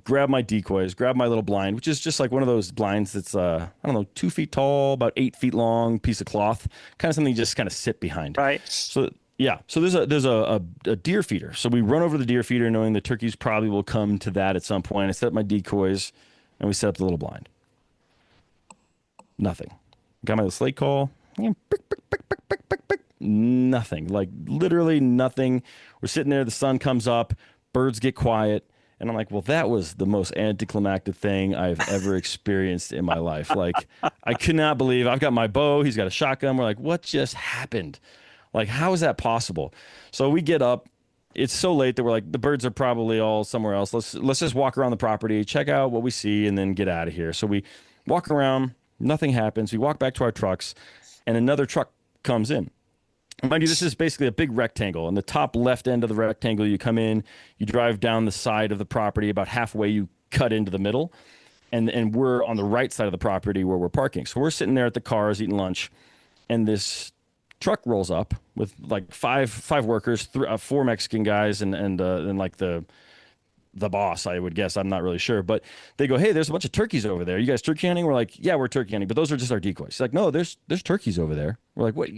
grab my decoys, grab my little blind, which is just like one of those blinds that's, 2 feet tall, about 8 feet long, piece of cloth, kind of something you just kind of sit behind. Right. So there's a deer feeder. So we run over the deer feeder knowing the turkeys probably will come to that at some point. I set up my decoys, and we set up the little blind. Nothing. Got my little slate call. Nothing. Like literally nothing. We're sitting there. The sun comes up. Birds get quiet. And I'm like, well, that was the most anticlimactic thing I've ever experienced in my life. Like, I could not believe I've got my bow. He's got a shotgun. We're like, what just happened? Like, how is that possible? So we get up. It's so late that we're like, the birds are probably all somewhere else. Let's just walk around the property, check out what we see, and then get out of here. So we walk around. Nothing happens. We walk back to our trucks, and another truck comes in. Mind you, this is basically a big rectangle. On the top left end of the rectangle, you come in, you drive down the side of the property. About halfway, you cut into the middle, and we're on the right side of the property where we're parking. So we're sitting there at the cars eating lunch, and this truck rolls up with like five workers, 4 Mexican guys, and like the the boss, I would guess. I'm not really sure. But they go, hey, there's a bunch of turkeys over there. You guys turkey hunting? We're like, yeah, we're turkey hunting, but those are just our decoys. He's like, no, there's turkeys over there. We're like, what?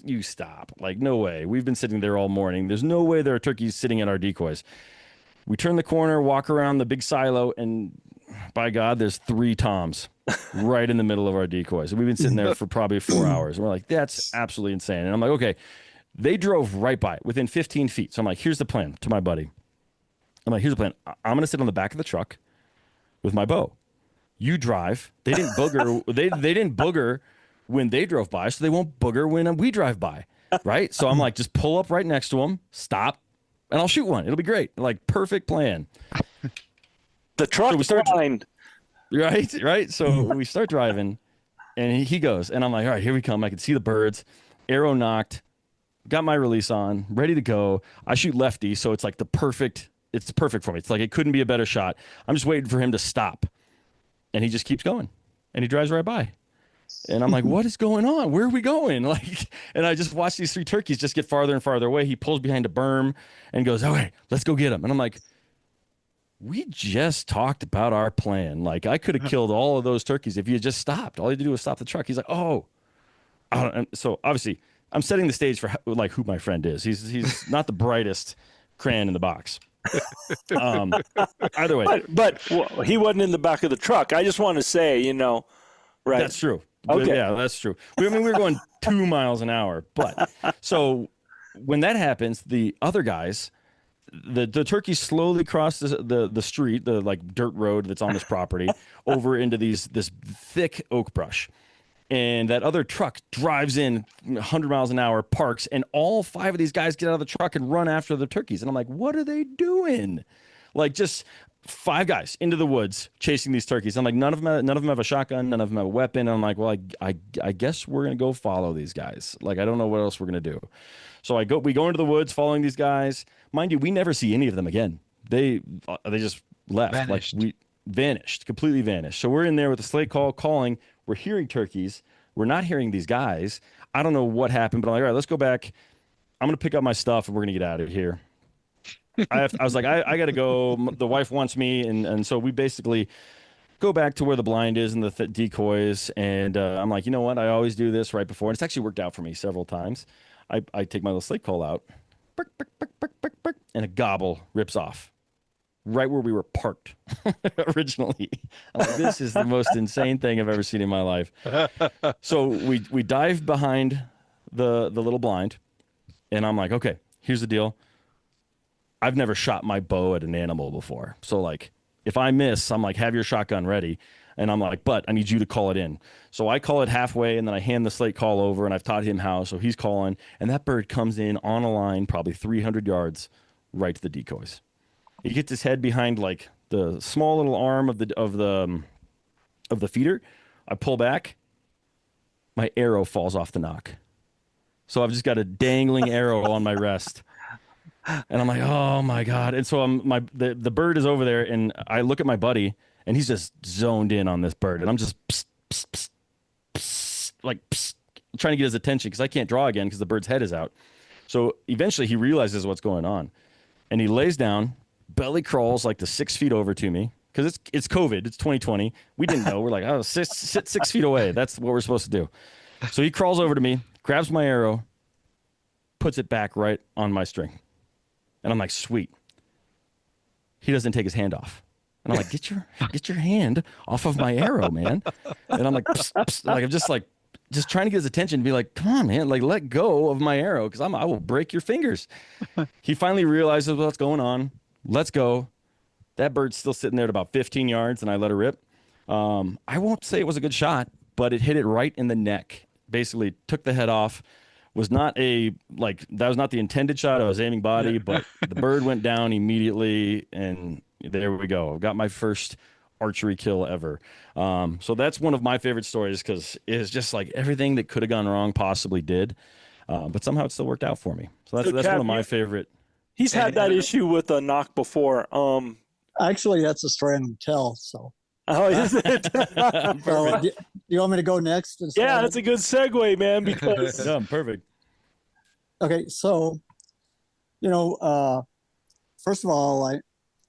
You stop. Like, no way. We've been sitting there all morning. There's no way there are turkeys sitting at our decoys. We turn the corner, walk around the big silo, and by God, there's 3 toms right in the middle of our decoys. We've been sitting there for probably 4 hours. And we're like, that's absolutely insane. And I'm like, okay. They drove right by, within 15 feet. So I'm like, here's the plan to my buddy. I'm like, here's the plan. I'm going to sit on the back of the truck with my bow. You drive. They didn't booger. they didn't booger when they drove by, so they won't booger when we drive by, right? So I'm like, just pull up right next to them, stop, and I'll shoot one. It'll be great. Like, perfect plan. The truck so blind. Right. So we start driving, and he goes, and I'm like, all right, here we come. I can see the birds. Arrow knocked. Got my release on, ready to go. I shoot lefty, so it's like it's perfect for me. It's like it couldn't be a better shot. I'm just waiting for him to stop. And he just keeps going. And he drives right by. And I'm like, what is going on? Where are we going? Like, and I just watch these 3 turkeys just get farther and farther away. He pulls behind a berm and goes, okay, let's go get him. And I'm like, we just talked about our plan. Like, I could have killed all of those turkeys if you had just stopped. All you had to do was stop the truck. He's like, oh. And so obviously, I'm setting the stage for like who my friend is. He's not the brightest crayon in the box. Either way, but he wasn't in the back of the truck. I just want to say, right? That's true. Okay. Yeah, that's true. We were going 2 miles an hour, but so when that happens, the other guys, the turkeys slowly cross the street, the like dirt road that's on this property, over into this thick oak brush. And that other truck drives in 100 miles an hour, parks, and all 5 of these guys get out of the truck and run after the turkeys. And I'm like, what are they doing? Like, just 5 guys into the woods chasing these turkeys. I'm like, none of them have a shotgun, none of them have a weapon. And I'm like, well, I guess we're gonna go follow these guys. Like, I don't know what else we're gonna do. So we go into the woods following these guys. Mind you, we never see any of them again. They just left. Vanished. Like, we vanished, completely vanished. So we're in there with a slate call calling. We're hearing turkeys. We're not hearing these guys. I don't know what happened, but I'm like, all right, let's go back. I'm going to pick up my stuff and we're going to get out of here. I was like, I got to go. The wife wants me. And so we basically go back to where the blind is and the decoys. And I'm like, you know what? I always do this right before. And it's actually worked out for me several times. I take my little slate call out, and a gobble rips off. Right where we were parked originally. I'm like, this is the most insane thing I've ever seen in my life. So we dive behind the little blind, and I'm like, okay, here's the deal. I've never shot my bow at an animal before. So like, if I miss, I'm like, have your shotgun ready. And I'm like, but I need you to call it in. So I call it halfway, and then I hand the slate call over, and I've taught him how. So he's calling, and that bird comes in on a line, probably 300 yards, right to the decoys. He gets his head behind like the small little arm of the feeder. I pull back. My arrow falls off the nock. So I've just got a dangling arrow on my rest. And I'm like, oh my God. And so the bird is over there, and I look at my buddy, and he's just zoned in on this bird. And I'm just psst, psst, psst, psst, like psst, trying to get his attention because I can't draw again because the bird's head is out. So eventually he realizes what's going on, and he lays down, belly crawls like the 6 feet over to me because it's COVID. It's 2020. We didn't know. We're like, oh, sit 6 feet away. That's what we're supposed to do. So he crawls over to me, grabs my arrow, puts it back right on my string. And I'm like, sweet. He doesn't take his hand off. And I'm like, get your hand off of my arrow, man. And I'm like, psst, psst. Like, I'm just trying to get his attention and be like, come on, man, like, let go of my arrow because I will break your fingers. He finally realizes what's going on. Let's go. That bird's still sitting there at about 15 yards, and I let her rip. I won't say it was a good shot, but it hit it right in the neck. Basically took the head off. That was not the intended shot. I was aiming body, but the bird went down immediately, and there we go. I've got my first archery kill ever. So that's one of my favorite stories because it's just like everything that could have gone wrong possibly did, but somehow it still worked out for me. So that's one of my favorite. He's had that issue with a knock before. Actually, that's a story I'm going to tell. So. Oh, is it? So, do you want me to go next? Yeah, that's a good segue, man. Because perfect. Okay, so, first of all,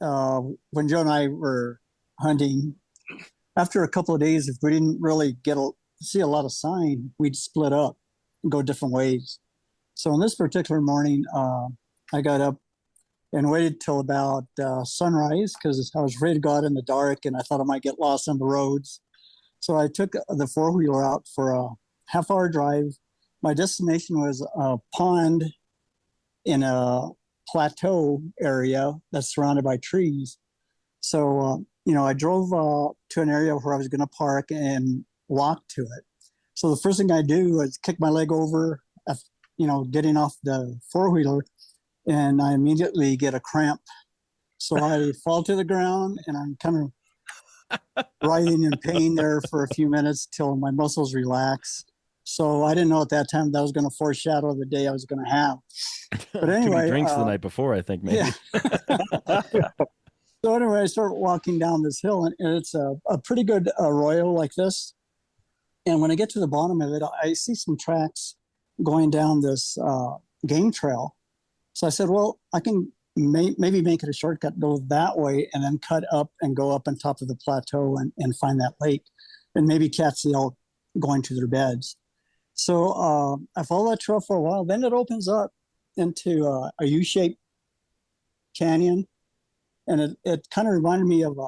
when Joe and I were hunting, after a couple of days, if we didn't really see a lot of sign, we'd split up and go different ways. So on this particular morning, I got up and waited till about sunrise because I was afraid to go out in the dark and I thought I might get lost on the roads. So I took the four-wheeler out for a half-hour drive. My destination was a pond in a plateau area that's surrounded by trees. So, I drove to an area where I was going to park and walk to it. So the first thing I do was kick my leg over, getting off the four-wheeler, and I immediately get a cramp. So I fall to the ground and I'm kind of writhing in pain there for a few minutes till my muscles relax. So I didn't know at that time that was going to foreshadow the day I was going to have. But anyway, too many drinks the night before, I think, maybe. Yeah. So anyway, I start walking down this hill, and it's a pretty good arroyo like this. And when I get to the bottom of it, I see some tracks going down this game trail. So I said, well, I can maybe make it a shortcut, go that way, and then cut up and go up on top of the plateau and find that lake, and maybe catch the elk going to their beds. So I follow that trail for a while. Then it opens up into a U-shaped canyon, and it kind of reminded me of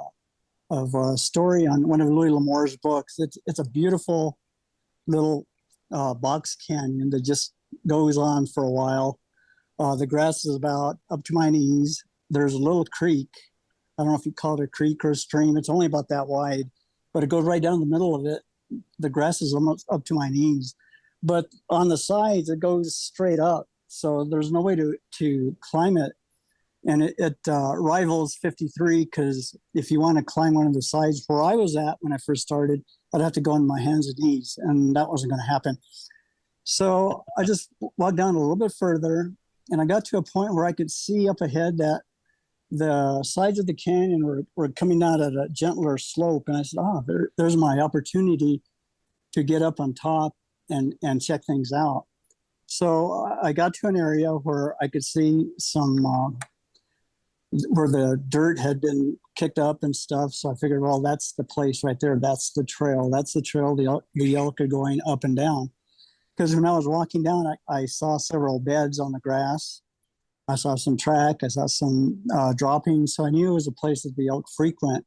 a story on one of Louis L'Amour's books. It's a beautiful little box canyon that just goes on for a while. The grass is about up to my knees. There's a little creek. I don't know if you call it a creek or a stream. It's only about that wide, but it goes right down the middle of it. The grass is almost up to my knees, but on the sides, it goes straight up. So there's no way to climb it. And it rivals 53 because if you want to climb one of the sides where I was at when I first started, I'd have to go on my hands and knees, and that wasn't going to happen. So I just walked down a little bit further, and I got to a point where I could see up ahead that the sides of the canyon were coming down at a gentler slope. And I said, there's my opportunity to get up on top and check things out. So I got to an area where I could see some where the dirt had been kicked up and stuff. So I figured, well, that's the place right there. That's the trail. That's the trail the elk are going up and down. Because when I was walking down, I saw several beds on the grass. I saw some track. I saw some droppings. So I knew it was a place that the elk frequent.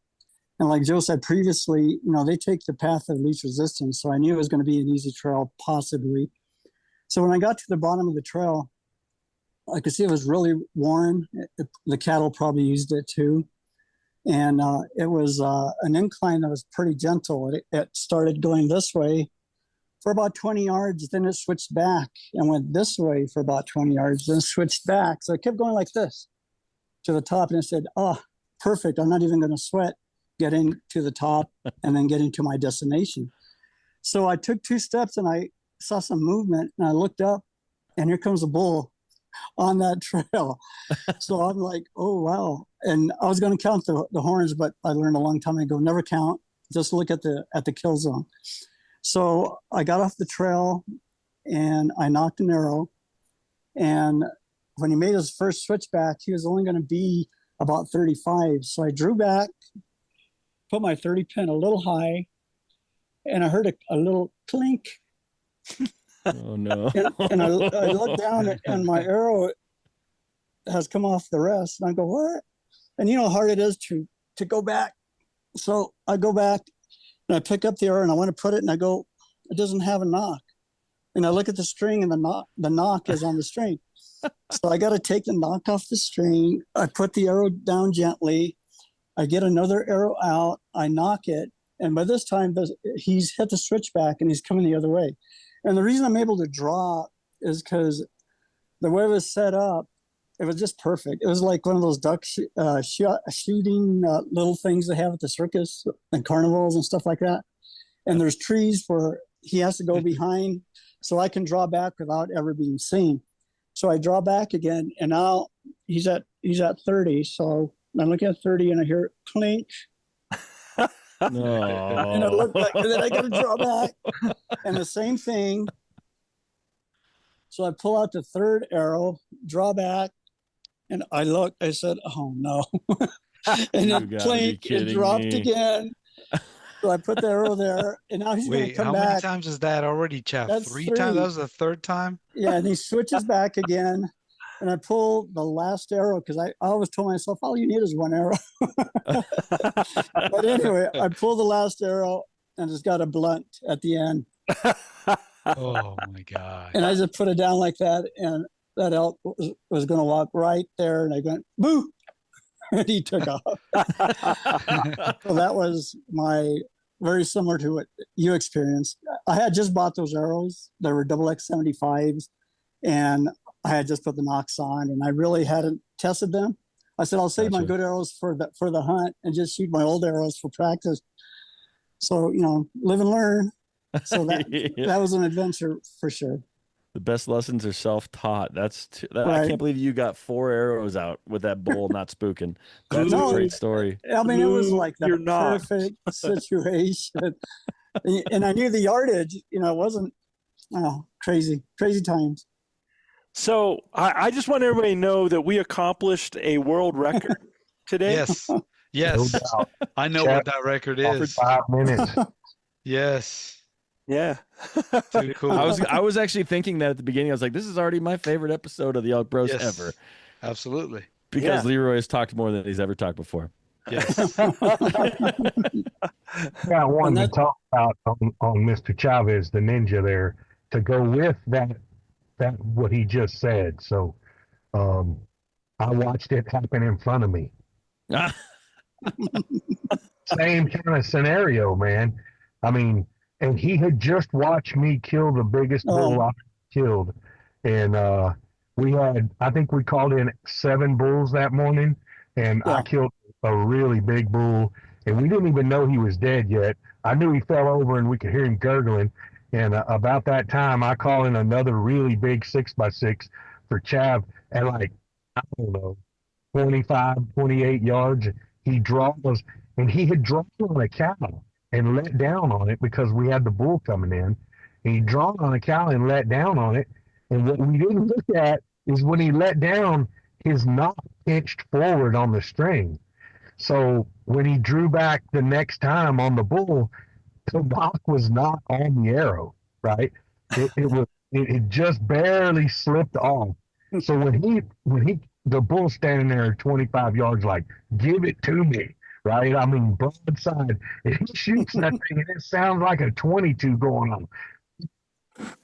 And like Joe said previously, they take the path of least resistance. So I knew it was going to be an easy trail, possibly. So when I got to the bottom of the trail, I could see it was really worn. The cattle probably used it too. And it was an incline that was pretty gentle. It started going this way for about 20 yards. Then it switched back and went this way for about 20 yards, then switched back. So it kept going like this to the top. And it said, perfect. I'm not even going to sweat getting to the top and then getting to my destination. So I took 2 steps and I saw some movement, and I looked up, and here comes a bull on that trail. So I'm like, oh, wow. And I was going to count the horns, but I learned a long time ago, never count, just look at the kill zone. So I got off the trail and I knocked an arrow. And when he made his first switchback, he was only going to be about 35. So I drew back, put my 30 pin a little high, and I heard a little clink. Oh, no. and I looked down, and my arrow has come off the rest. And I go, what? And you know how hard it is to go back. So I go back, and I pick up the arrow, and I want to put it, and I go, it doesn't have a knock. And I look at the string, and the knock is on the string. So I got to take the knock off the string. I put the arrow down gently. I get another arrow out. I knock it. And by this time, he's hit the switchback, and he's coming the other way. And the reason I'm able to draw is because the way it was set up, it was just perfect. It was like one of those duck shooting little things they have at the circus and carnivals and stuff like that. And there's trees where he has to go behind, so I can draw back without ever being seen. So I draw back again, and now he's at 30. So I'm looking at 30, and I hear clink. No. And I look back, and then I got to draw back, and the same thing. So I pull out the third arrow, draw back, and I looked. I said, "Oh no!" and You it gotta be clinked, it kidding dropped me. again. So I put the arrow there, and now he's going to Wait, come how many back. times is that already, Chav? That's 3 times? That three. was the 3rd time? Yeah, and he switches back again, and I pull the last arrow because I always told myself, all you need is one arrow. But anyway, I pull the last arrow, and it's got a blunt at the end. Oh my God. And I just put it down like that, and that elk was going to walk right there, and I went, boo! And he took off. So that was very similar to what you experienced. I had just bought those arrows. They were XX75s, and I had just put the nocks on, and I really hadn't tested them. I said, I'll save my Gotcha. good arrows for the hunt and just shoot my old arrows for practice. So, live and learn. So that was an adventure for sure. The best lessons are self-taught. I Right. can't believe you got 4 arrows out with that bull not spooking. That's No, a great story. I mean, it was like the You're not. perfect situation. And I knew the yardage, it wasn't crazy times. So I just want everybody to know that we accomplished a world record today. Yes. Yes. doubt. I know what that record Offered is. 5 minutes. Yes. Yeah. Too cool. I was actually thinking that at the beginning. I was like, this is already my favorite episode of the ElkBros Yes. ever, Absolutely. because Yeah. Leroy has talked more than he's ever talked before. Yes. Yeah, I wanted And to talk about on Mr. Chavez, the ninja there, to go with that what he just said. So I watched it happen in front of me. Same kind of scenario, man. I mean, and he had just watched me kill the biggest bull I killed. And I think we called in 7 bulls that morning, and I killed a really big bull, and we didn't even know he was dead yet. I knew he fell over and we could hear him gurgling. And about that time, I call in another really big 6x6 for Chav at I don't know, 25, 28 yards. He draws, and he had drawn on a cow and let down on it because we had the bull coming in. And he drawn on a cow and let down on it. And what we didn't look at is when he let down, his knot pinched forward on the string. So when he drew back the next time on the bull, the knock was not on the arrow, right? It just barely slipped off. So when the bull's standing there at 25 yards, like, give it to me, right? I mean, broadside, and he shoots that thing, and it sounds like a 22 going on.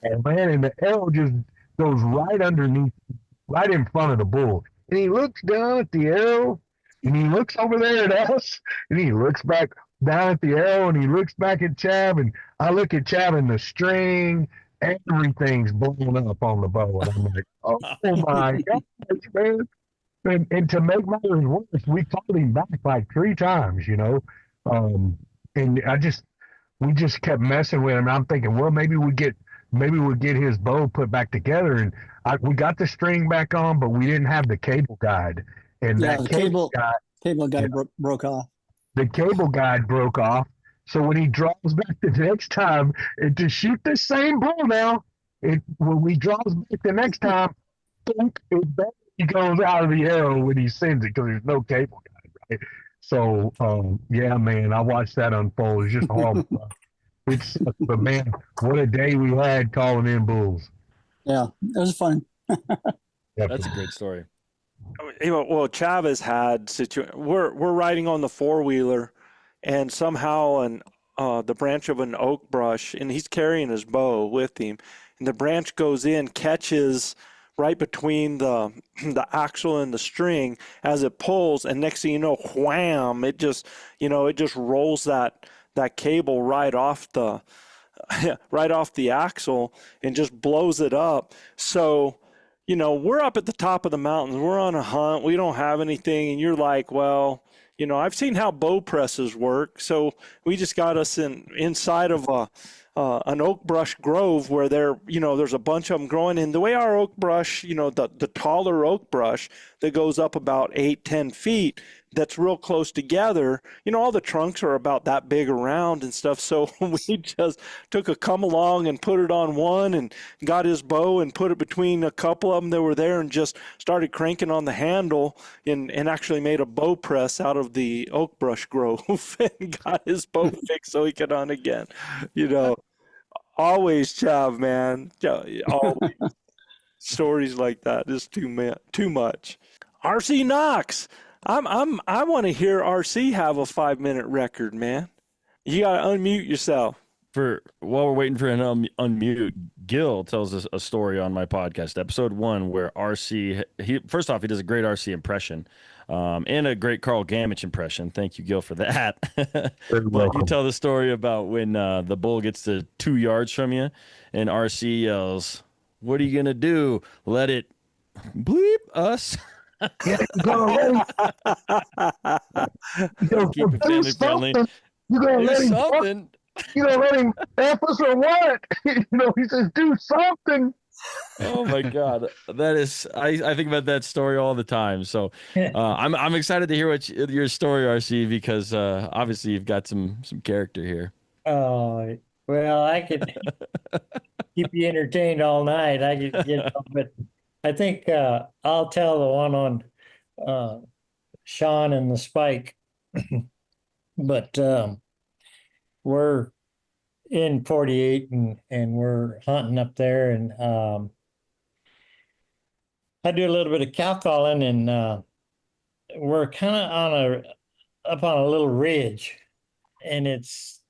And man, and the arrow just goes right underneath, right in front of the bull. And he looks down at the arrow, and he looks over there at us, and he looks back down at the arrow, and he looks back at Chav, and I look at Chav, and the string, everything's blown up on the bow. And I'm like, oh my gosh, man. And to make matters worse, we called him back like 3 times, and we just kept messing with him. I'm thinking, well, maybe we'll get his bow put back together. And we got the string back on, but we didn't have the cable guide. And Yeah, that the cable guide broke off. the cable guide broke off. So when he draws back the next time, and to shoot the same bull now, when he draws back the next time, it barely goes out of the arrow when he sends it because there's no cable guide, right? So, yeah, man, I watched that unfold. It's just horrible. But man, what a day we had calling in bulls. Yeah, it was fun. That's a great story. Well, Chavez had we're riding on the 4-wheeler, and somehow the branch of an oak brush, and he's carrying his bow with him, and the branch goes in, catches right between the axle and the string as it pulls, and next thing you know, wham! It just rolls that cable right off the axle and just blows it up. So, we're up at the top of the mountains. We're on a hunt. We don't have anything, and you're like, well, I've seen how bow presses work, so we just got us inside of an oak brush grove where there's a bunch of them growing. And the way our oak brush, the taller oak brush that goes up about 8-10 feet, that's real close together. All the trunks are about that big around and stuff. So we just took a come along and put it on one and got his bow and put it between a couple of them that were there and just started cranking on the handle and actually made a bow press out of the oak brush grove and got his bow fixed so he could hunt again. Always Chav, man. Always. Stories like that is too much. RC Knox. I want to hear RC have a 5-minute record, man. You got to unmute yourself. While we're waiting for an unmute, Gil tells us a story on my podcast, episode 1, where RC, first off, he does a great RC impression, and a great Carl Gamich impression. Thank you, Gil, for that. But you tell the story about when the bull gets to 2 yards from you, and RC yells, "What are you gonna do? Let it bleep us?" Yeah, you're gonna let him, Keep it family friendly. You're gonna Do let him something. You gonna let him F us or what? He says, do something. Oh my God, that is I think about that story all the time. So I'm excited to hear your story, RC, because obviously you've got some character here. Oh, well, I could keep you entertained all night. But I think I'll tell the one on Sean and the spike. But we're in 48 and we're hunting up there, and I do a little bit of cow calling, and we're kind of up on a little ridge, and if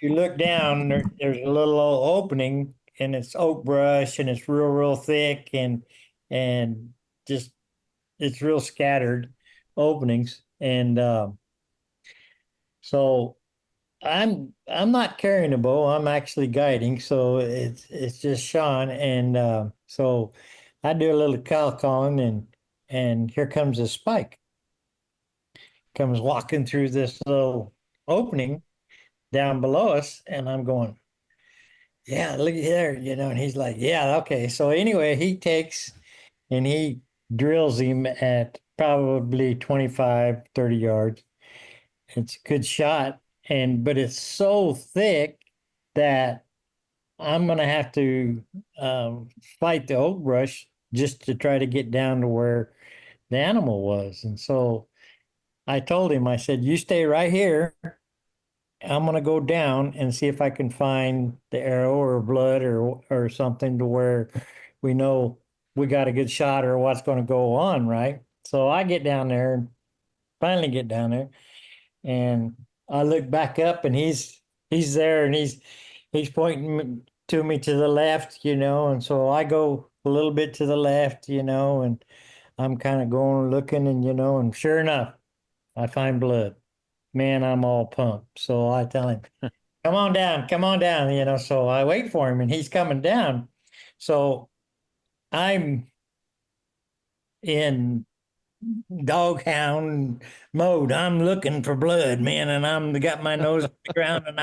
you look down, there's a little old opening, and it's oak brush, and it's real thick, and just it's real scattered openings, and so I'm not carrying a bow. I'm actually guiding, so it's just Sean, and so I do a little cow calling, and here comes a spike. Comes walking through this little opening down below us, and I'm going, yeah, look there, and he's like, yeah, okay. So anyway, he takes and he drills him at probably 25, 30 yards. It's a good shot, but it's so thick that I'm gonna have to fight the oak brush just to try to get down to where the animal was. And so I told him, I said, you stay right here. I'm gonna go down and see if I can find the arrow or blood or something to where we know we got a good shot or what's going to go on, right? So I get down there and finally get down there, and I look back up, and he's there, and he's pointing to me to the left, and so I go a little bit to the left, and I'm kind of going looking, and sure enough, I find blood. Man, I'm all pumped. So I tell him, come on down, so I wait for him, and he's coming down. So I'm in doghound mode. I'm looking for blood, man, and I'm got my nose on the ground, and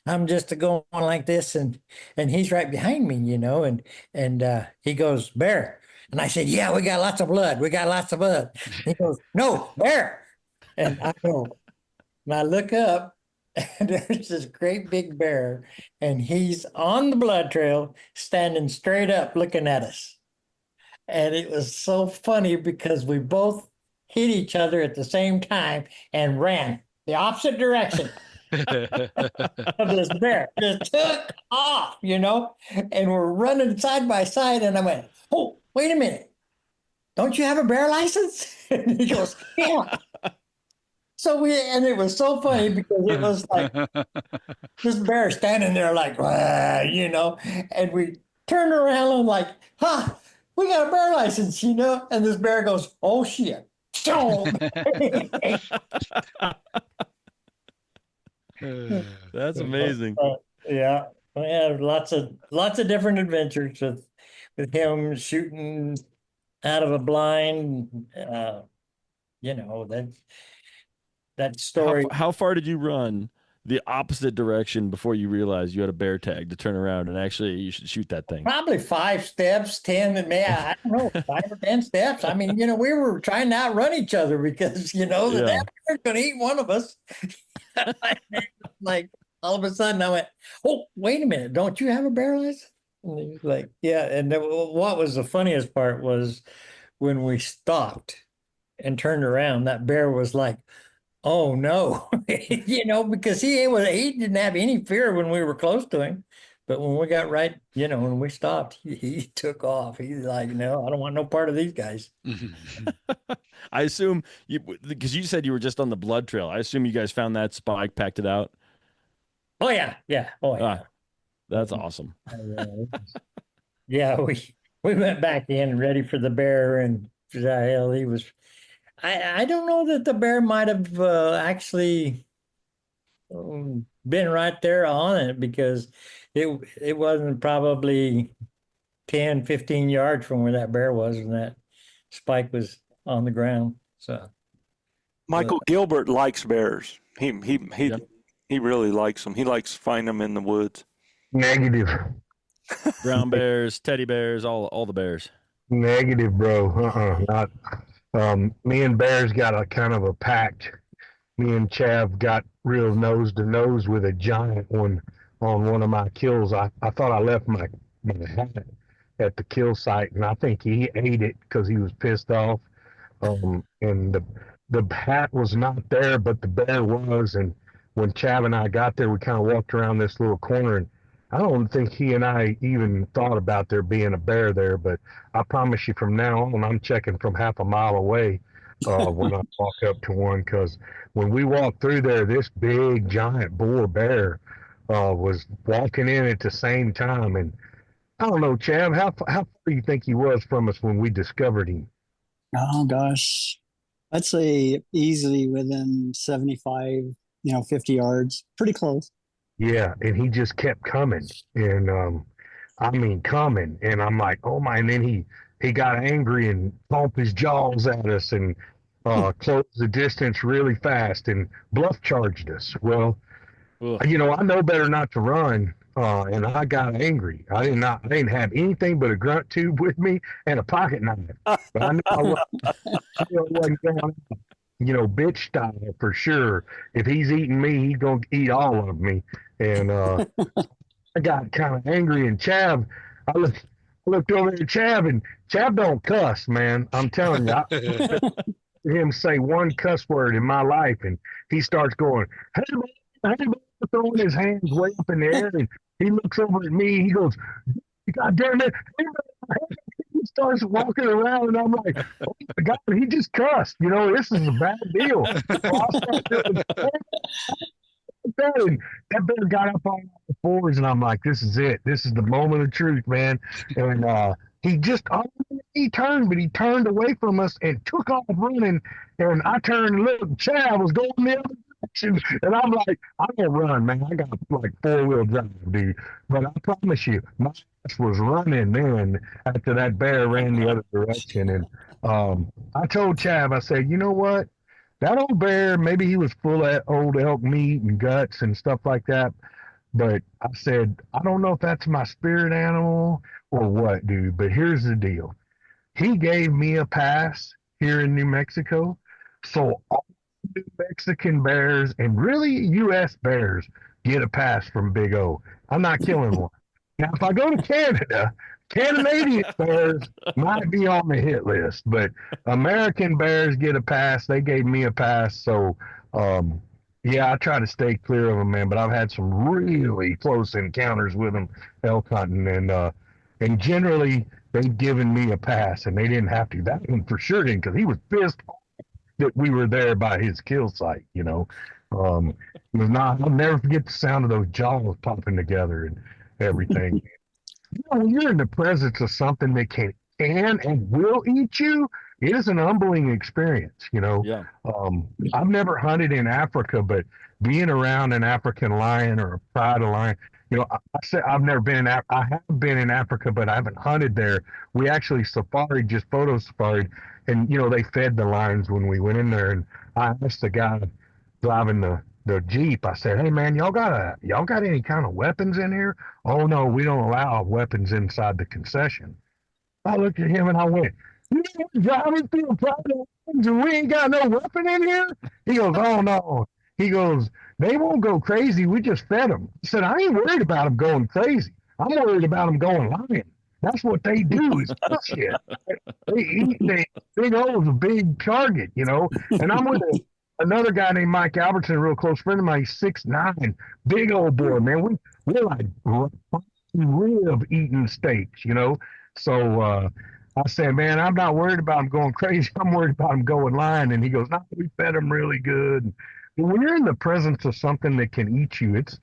I'm just going like this, and he's right behind me, and he goes, bear. And I said, yeah, we got lots of blood. He goes, no, bear. And I go, and I look up, and there's this great big bear, and he's on the blood trail, standing straight up looking at us. And it was so funny because we both hit each other at the same time and ran the opposite direction of this bear. Just took off, and we're running side by side. And I went, oh, wait a minute. Don't you have a bear license? And he goes, yeah. And it was so funny because it was like this bear standing there like, and we turned around and like, we got a bear license, and this bear goes, oh shit. That's amazing. Yeah. We had lots of different adventures with him shooting out of a blind, that story. How far did you run the opposite direction before you realize you had a bear tag to turn around and actually you should shoot that thing. Probably 5 steps, 10, I don't know, 5 or 10 steps. I mean, we were trying to outrun each other because, that bear's going to eat one of us. Like, all of a sudden I went, oh, wait a minute, don't you have a bear license? And he was like, yeah. And then what was the funniest part was when we stopped and turned around, that bear was like, oh no, because he didn't have any fear when we were close to him. But when we got right, when we stopped, he took off. He's like, no, I don't want no part of these guys. I assume because you said you were just on the blood trail. I assume you guys found that spike, packed it out. Oh yeah. Yeah. Oh yeah. That's awesome. Yeah. We went back in ready for the bear, and hell, he was, I don't know that the bear might have actually been right there on it, because it wasn't probably 10, 15 yards from where that bear was, and that spike was on the ground. So Michael Gilbert likes bears. He really likes them. He likes to find them in the woods. Negative. Brown bears, teddy bears, all the bears. Negative, bro. Not. Me and Bears got a kind of a pact. Me and Chav got real nose to nose with a giant one on one of my kills. I thought I left my hat at the kill site, and I think he ate it because he was pissed off. And the hat was not there, but the bear was. And when Chav and I got there, we kind of walked around this little corner, and I don't think he and I even thought about there being a bear there, but I promise you from now on, I'm checking from half a mile away when I walk up to one, because when we walked through there, this big, giant bull bear was walking in at the same time. And I don't know, Chav, how far do you think he was from us when we discovered him? Oh, gosh. I'd say easily within 75, 50 yards. Pretty close. Yeah, and he just kept coming, and coming, and I'm like, oh my! And then he got angry and pumped his jaws at us and closed the distance really fast and bluff charged us. Well, I know better not to run, and I got angry. I didn't have anything but a grunt tube with me and a pocket knife, but I knew I wasn't going out. Bitch style for sure. If he's eating me, he's going to eat all of me. And I got kind of angry, and Chav, I looked over at Chav, and Chav don't cuss, man. I'm telling you, I heard him say one cuss word in my life, and he starts going, hey, man, throwing his hands way up in the air, and he looks over at me, he goes, God damn it. He starts walking around, and I'm like, oh my God, he just cussed. This is a bad deal. And that bear got up on the fours, and I'm like, this is it. This is the moment of truth, man. And he turned away from us and took off running. And I turned and looked, Chav was going the other direction. And I'm like, I'm going to run, man. I got like 4-wheel drive, dude. But I promise you, my ass was running then after that bear ran the other direction. And I told Chav, I said, you know what? That old bear, maybe he was full of old elk meat and guts and stuff like that. But I said, I don't know if that's my spirit animal or what, dude. But here's the deal. He gave me a pass here in New Mexico. So all New Mexican bears and really U.S. bears get a pass from Big O. I'm not killing one. Now, if I go to Canada, Canadian bears might be on the hit list, but American bears get a pass. They gave me a pass. So, I try to stay clear of them, man, but I've had some really close encounters with them elk hunting, and generally they've given me a pass, and they didn't have to. That one for sure didn't, because he was pissed off that we were there by his kill site, It was not, I'll never forget the sound of those jaws popping together and everything. When you're in the presence of something that can and will eat you, it is an humbling experience, Yeah. I've never hunted in Africa, but being around an African lion or a pride of lion, I said I've never been in I have been in Africa, but I haven't hunted there. We actually just photo safaried, and they fed the lions when we went in there. And I asked the guy driving the the Jeep. I said, "Hey man, y'all got any kind of weapons in here?" "Oh no, we don't allow weapons inside the concession." I looked at him and I went, "You know what, driving through a private weapons and we ain't got no weapon in here?" He goes, "Oh no." He goes, "They won't go crazy. We just fed them." I said, "I ain't worried about them going crazy. I'm worried about them going lying. That's what they do is bullshit. They eat big O's a big target, you know." And I'm with another guy named Mike Albertson, a real close friend of mine. He's 6'9", big old boy, man. We're like live eating steaks, you know. So I said, "Man, I'm not worried about them going crazy. I'm worried about them going lying." And he goes, "No, we fed them really good." And when you're in the presence of something that can eat you, it's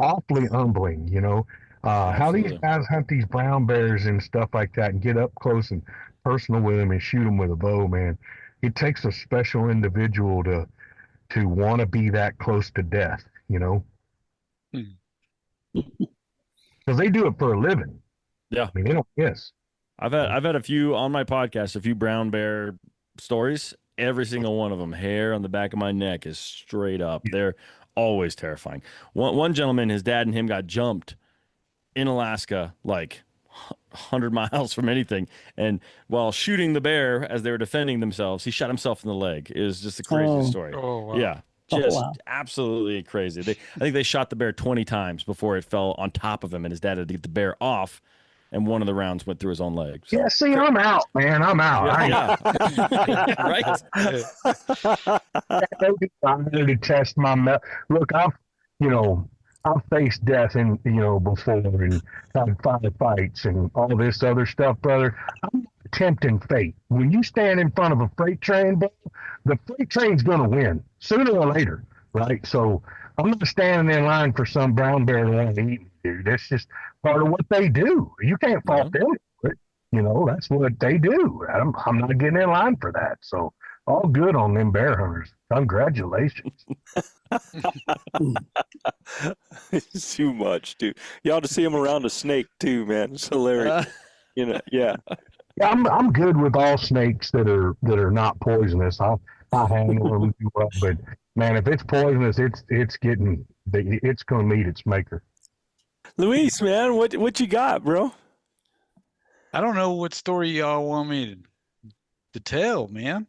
awfully humbling, you know. How these guys hunt these brown bears and stuff like that and get up close and personal with them and shoot them with a bow, man. It takes a special individual to want to be that close to death, you know. Because they do it for a living. Yeah. I mean, they don't miss. I've had a few on my podcast, a few brown bear stories. Every single one of them, hair on the back of my neck is straight up. They're always terrifying. One gentleman, his dad and him got jumped in Alaska, like 100 miles from anything. And while shooting the bear as they were defending themselves, he shot himself in the leg. It was just a crazy story. Oh, wow. Yeah. Just absolutely crazy. I think they shot the bear 20 times before it fell on top of him, and his dad had to get the bear off, and one of the rounds went through his own leg. So. Yeah, see, I'm out, man. I'm out. Yeah. Right? I'm ready to test my look. I've faced death before and had 5 fights and all this other stuff, brother. I'm not tempting fate. When you stand in front of a freight train, bro, the freight train's gonna win sooner or later, right? So I'm not standing in line for some brown bear to want to eat me, dude. That's just part of what they do. You can't fault them for it. You know, that's what they do. I'm not getting in line for that. So all good on them bear hunters. Congratulations. It's too much, dude. You ought to see him around a snake too, man. It's hilarious. Yeah. Yeah, I'm good with all snakes that are not poisonous. I handle them well, but man, if it's poisonous, it's going to meet its maker. Luis, man, what you got, bro? I don't know what story y'all want me to tell, man.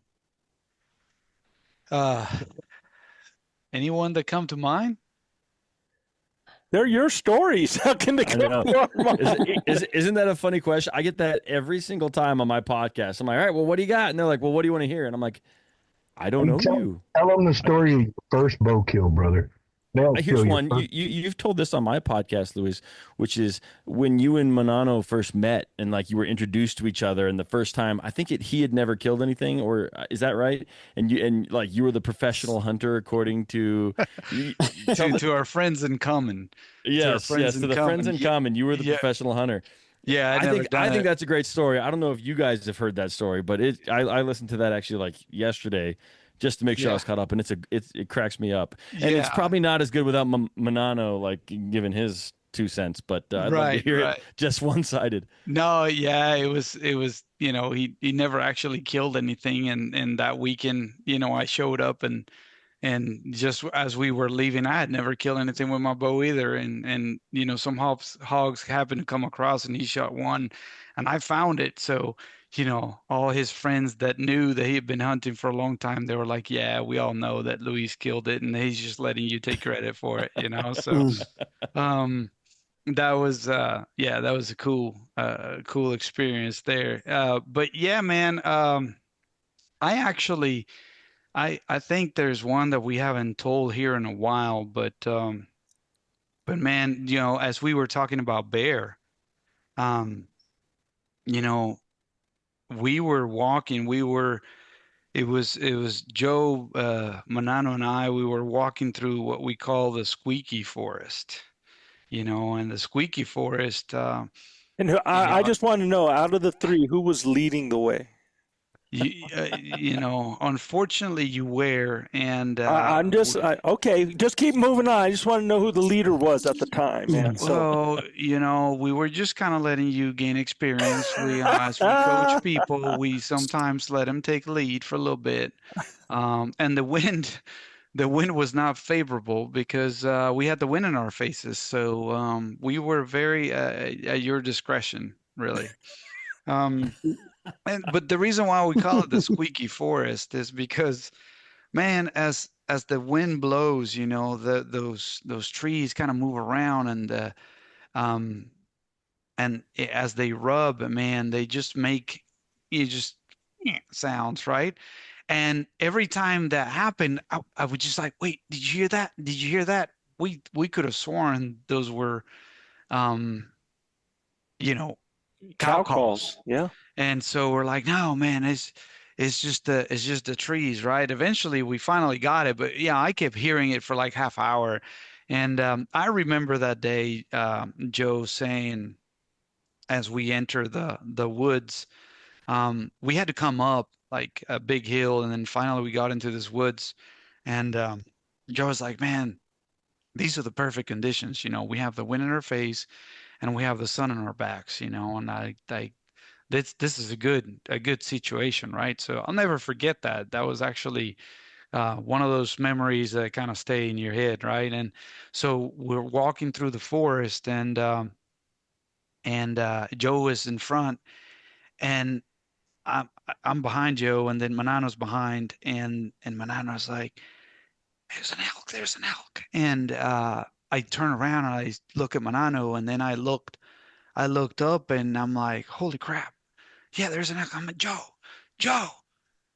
Anyone that come to mind? They're your stories. How can they come from mine? Isn't that a funny question? I get that every single time on my podcast. I'm like, all right, well, what do you got? And they're like, well, what do you want to hear? And I'm like, I don't know you. Tell them the story of your first bow kill, brother. Here's one. You've told this on my podcast, Luis, which is when you and Manano first met and like you were introduced to each other, and the first time I think he had never killed anything, or is that right? And you were the professional hunter according to to our friends in common. Yes, to the friends in common. You were the professional hunter. Yeah, I think that's a great story. I don't know if you guys have heard that story, but I listened to that actually like yesterday, just to make sure I was caught up, and it cracks me up. And it's probably not as good without Manano like giving his 2 cents, but I'd love to hear it just one-sided. No, yeah, it was he never actually killed anything, and that weekend I showed up and just as we were leaving, I had never killed anything with my bow either, and some hogs happened to come across, and he shot one, and I found it. So all his friends that knew that he had been hunting for a long time, they were like, yeah, we all know that Luis killed it, and he's just letting you take credit for it, So, that was a cool experience there. But yeah, man, I think there's one that we haven't told here in a while, but man, as we were talking about bear, we were walking, it was Joe, Manano and I, we were walking through what we call the squeaky forest, and the squeaky forest. And I just want to know, out of the three, who was leading the way? Unfortunately you were, and I'm just okay. Just keep moving on. I just want to know who the leader was at the time, man. So, we were just kind of letting you gain experience. We, as we coach people, we sometimes let them take lead for a little bit. And the the wind was not favorable because we had the wind in our faces. So we were very at your discretion, really. But the reason why we call it the squeaky forest is because, man, as the wind blows, you know, those trees kind of move around, um as they rub, man, they just make you just sounds, right? And every time that happened, I would just like, wait, did you hear that? Did you hear that? We could have sworn those were, um, you know, cow Cow calls. calls. Yeah. And so we're like, no, man, it's just the trees, right? Eventually, we finally got it, but yeah, I kept hearing it for like half hour, and I remember that day, Joe saying as we enter the woods, we had to come up like a big hill, and then finally we got into this woods, and Joe was like, man, these are the perfect conditions. You know, we have the wind in our face, and we have the sun in our backs. You know, and I this is a good situation, right? So I'll never forget that. That was actually one of those memories that kind of stay in your head, right? And so we're walking through the forest, and Joe is in front, and I'm I'm behind Joe, and then Manano's behind, and Manano's like, there's an elk," and I turn around and I look at Manano, and then I looked up, and I'm like, "Holy crap! Yeah, there's an elk." I'm like, Joe,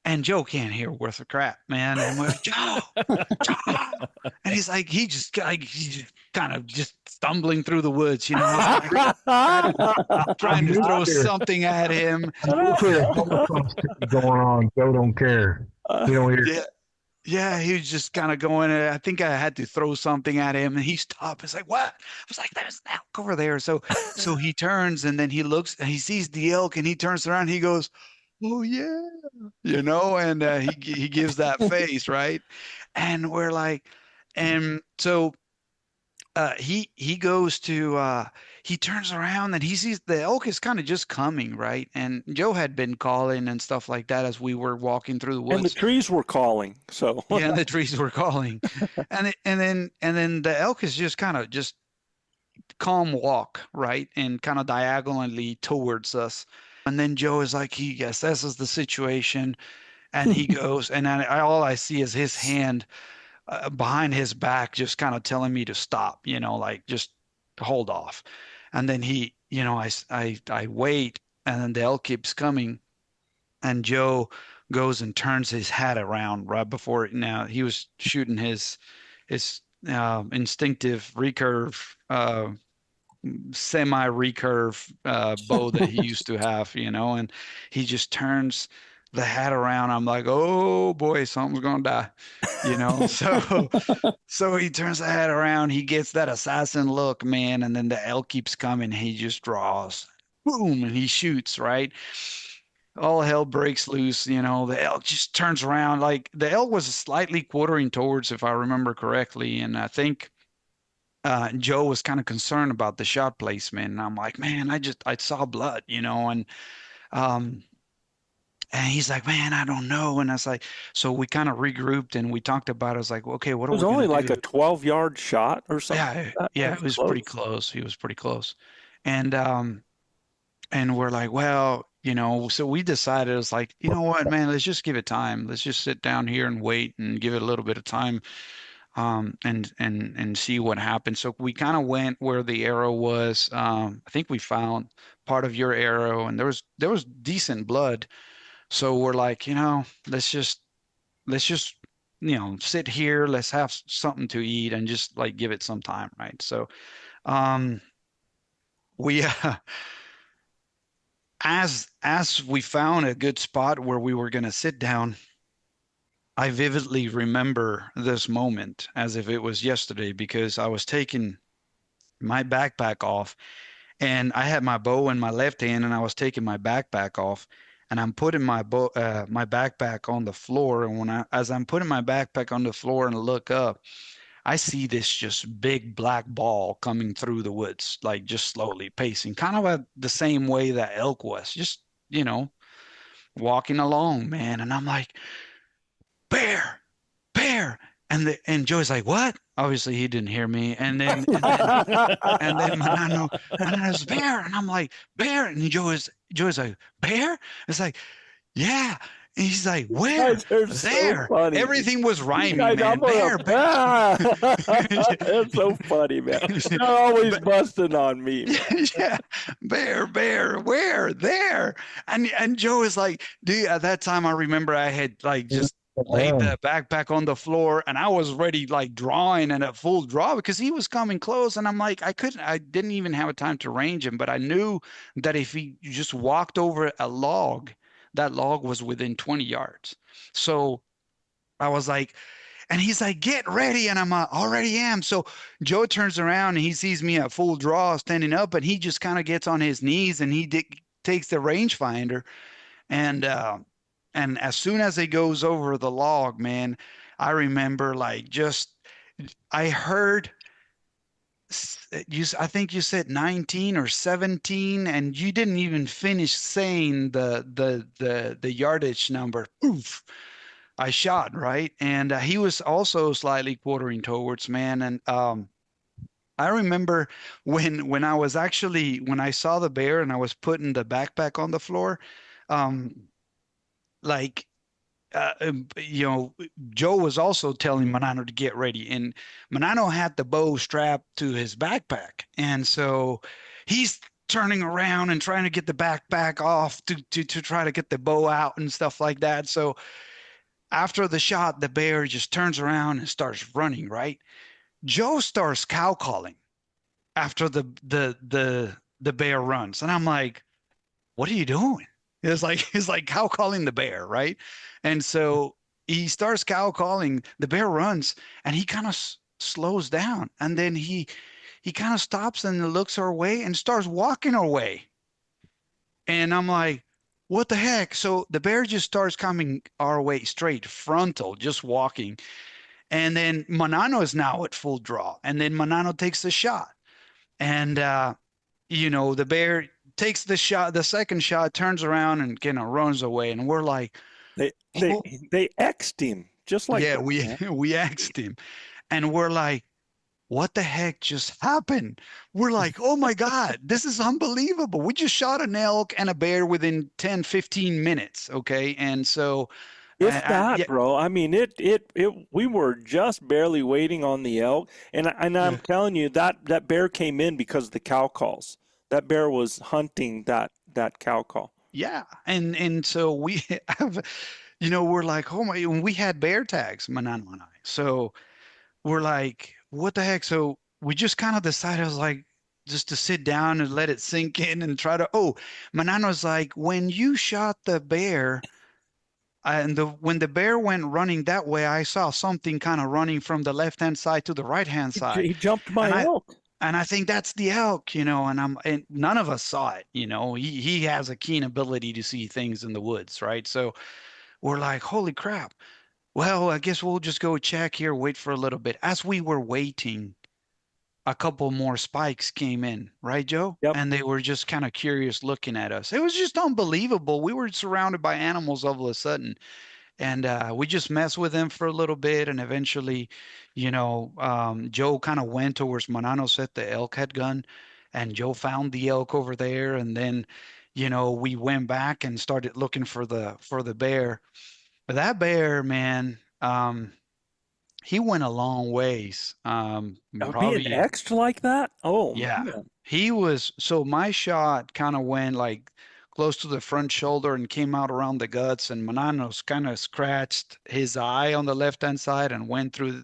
and Joe can't hear worth of crap, man. And we're like, Joe, and he's like, he's just kind of just stumbling through the woods, you know, trying to throw something at him. There's a Holocaust going on. Joe don't care. You don't hear. Yeah, yeah, he was just kind of going. I think I had to throw something at him, and he stopped. It's like, what? I was like, there's an elk over there. So he turns, and then he looks, and he sees the elk, and he turns around, and he goes, "Oh yeah," you know, and he gives that face, right? And we're like, and so he goes to he turns around, and he sees the elk is kind of just coming, right? And Joe had been calling and stuff like that as we were walking through the And the woods. trees were calling. So Yeah, the trees were calling, and then the elk is just kind of just calm walk, right, and kind of diagonally towards us. And then Joe is like, he assesses the situation, and he goes, and all I see is his hand behind his back, just kind of telling me to stop, you know, like just hold off. And then he, you know, I wait, and then the elk keeps coming, and Joe goes and turns his hat around right before it. Now he was shooting his instinctive recurve, semi recurve bow that he used to have, you know, and he just turns the hat around. I'm like, oh boy, something's gonna die, you know. So he turns the hat around, he gets that assassin look, man, and then the elk keeps coming, he just draws, boom, and he shoots, right? All hell breaks loose, you know. The elk just turns around, like the elk was slightly quartering towards, if I remember correctly, and I think Joe was kind of concerned about the shot placement, and I'm like, man, I saw blood, you know, um, and he's like, man, I don't know, and I was like, so we kind of regrouped and we talked about it. I was like, okay, what it are was we only gonna like do? a 12-yard shot or something. Yeah, Like that. yeah, it was pretty close. He was pretty close, and we're like, well, you know, so we decided, it was like, you know what, man, let's just give it time. Let's just sit down here and wait and give it a little bit of time, and see what happens. So we kind of went where the arrow was. I think we found part of your arrow, and there was decent blood. So we're like, you know, let's just you know, sit here. Let's have something to eat and just like give it some time, right? So um, we as we found a good spot where we were gonna sit down, I vividly remember this moment as if it was yesterday, because I was taking my backpack off, and I had my bow in my left hand, and I was taking my backpack off, and I'm putting my backpack on the floor, and as I'm putting my backpack on the floor and look up, I see this just big black ball coming through the woods, like just slowly pacing, kind of the same way that elk was, just, you know, walking along, man. And I'm like, bear, bear. And Joey's like, what? Obviously he didn't hear me. And then Manano's bear. And I'm like, bear. And Joey's like, bear? It's like, yeah. And he's like, where? Guys are so There. funny. Everything was rhyming, Guys, man. I'm gonna- That's so funny, man. They're always busting on me, man. Yeah, bear, where? There. And Joe is like, dude, at that time I remember I had like just laid the backpack on the floor and I was ready like drawing and at full draw because he was coming close. And I'm like, I didn't even have a time to range him, but I knew that if he just walked over a log, that log was within 20 yards. So I was like, and he's like, get ready. And I'm like, already am. So Joe turns around and he sees me at full draw standing up, and he just kind of gets on his knees and he takes the rangefinder. And as soon as it goes over the log, man, I remember like I heard I think you said 19 or 17, and you didn't even finish saying the yardage number. Oof. I shot, right? And he was also slightly quartering towards, man. And I remember when I saw the bear and I was putting the backpack on the floor, like, Joe was also telling Manano to get ready. And Manano had the bow strapped to his backpack. And so he's turning around and trying to get the backpack off to try to get the bow out and stuff like that. So after the shot, the bear just turns around and starts running, right? Joe starts cow calling after the bear runs. And I'm like, what are you doing? It's like cow calling the bear, right? And so he starts cow calling, the bear runs, and he kind of slows down. And then he kind of stops and looks our way and starts walking our way. And I'm like, what the heck? So the bear just starts coming our way straight, frontal, just walking. And then Manano is now at full draw. And then Manano takes the shot. And, the bear takes the shot, the second shot, turns around and kind of runs away. And we're like, they X'd him just like yeah, that. we asked him. And we're like, what the heck just happened? We're like, oh my God, this is unbelievable. We just shot an elk and a bear within 10, 15 minutes. Okay. And so, If that, bro. I mean, we were just barely waiting on the elk. And I'm telling you, that bear came in because of the cow calls. That bear was hunting that cow call. Yeah. And so we have, we're like, oh my, we had bear tags, Manano and I. So we're like, what the heck? So we just kind of decided, I was like, just to sit down and let it sink in and try to, Manano's like, when you shot the bear, when the bear went running that way, I saw something kind of running from the left-hand side to the right-hand side. He jumped my elk. And I think that's the elk, and none of us saw it, he has a keen ability to see things in the woods, right? So we're like, holy crap. Well, I guess we'll just go check here, wait for a little bit. As we were waiting, a couple more spikes came in, right, Joe? Yep. And they were just kind of curious looking at us. It was just unbelievable. We were surrounded by animals all of a sudden. And we just messed with them for a little bit. And eventually, Joe kind of went towards Manano, said the elk had gun. And Joe found the elk over there. And then, we went back and started looking for the bear. But that bear, man, he went a long ways. Being extra like that? Oh, yeah. Man. He was, so my shot kind of went like close to the front shoulder and came out around the guts, and Manano's kind of scratched his eye on the left-hand side and went through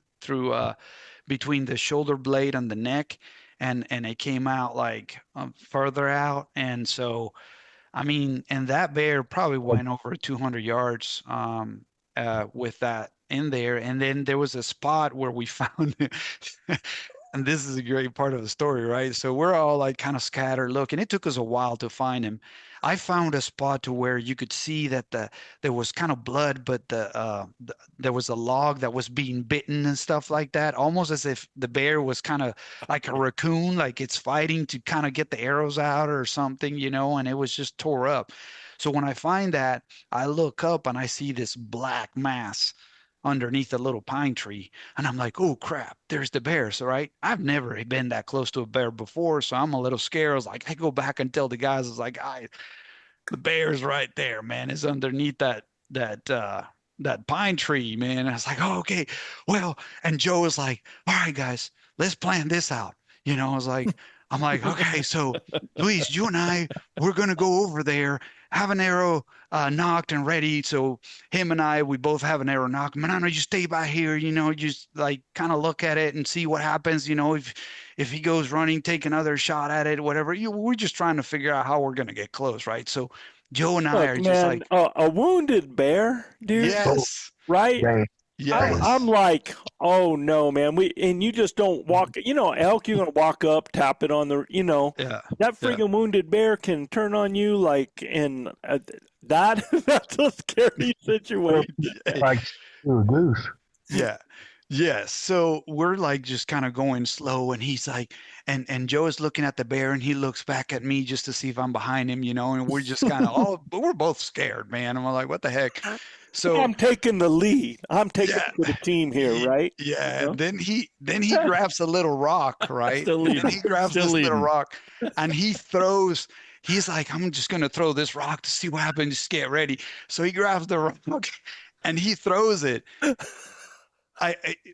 between the shoulder blade and the neck, and it came out like further out. And so, I mean, and that bear probably went over 200 yards with that in there. And then there was a spot where we found it. And this is a great part of the story, right? So we're all like kind of scattered looking. It took us a while to find him. I found a spot to where you could see that there was kind of blood, but there was a log that was being bitten and stuff like that, almost as if the bear was kind of like a raccoon, like it's fighting to kind of get the arrows out or something, and it was just tore up. So when I find that, I look up and I see this black mass underneath a little pine tree. And I'm like, oh crap, there's the bear. So right, I've never been that close to a bear before, so I'm a little scared. I was like, I go back and tell the guys, I was like, the bear's right there, man. It's underneath that pine tree, man. I was like, oh, okay. Well, and Joe was like, all right, guys, let's plan this out. You know, I'm like, okay, so Luis, you and I, we're going to go over there, have an arrow knocked and ready. So him and I, we both have an arrow knocked. Manano, you stay by here, you know, just like kind of look at it and see what happens. You know, if he goes running, take another shot at it, whatever. We're just trying to figure out how we're going to get close, right? So Joe and I are just like, a wounded bear, dude. yes, Right? Yeah. yes. I'm like, oh no, man. And you just don't walk, you know, elk, you're going to walk up, tap it on the, you know, Yeah. that friggin' wounded bear can turn on you like, and that's a scary situation. Like a goose. Yeah. Yeah. So we're like just kind of going slow, and he's like, and Joe is looking at the bear, and he looks back at me just to see if I'm behind him, you know, and we're just kind of but we're both scared, man. And we're like, what the heck? So I'm taking the lead. I'm taking it to the team here, right? yeah. You know? Then he grabs a little rock, right? Still And leading. he grabs Still this little leading. rock, and he's like, I'm just gonna throw this rock to see what happens. Just get ready. So he grabs the rock and he throws it.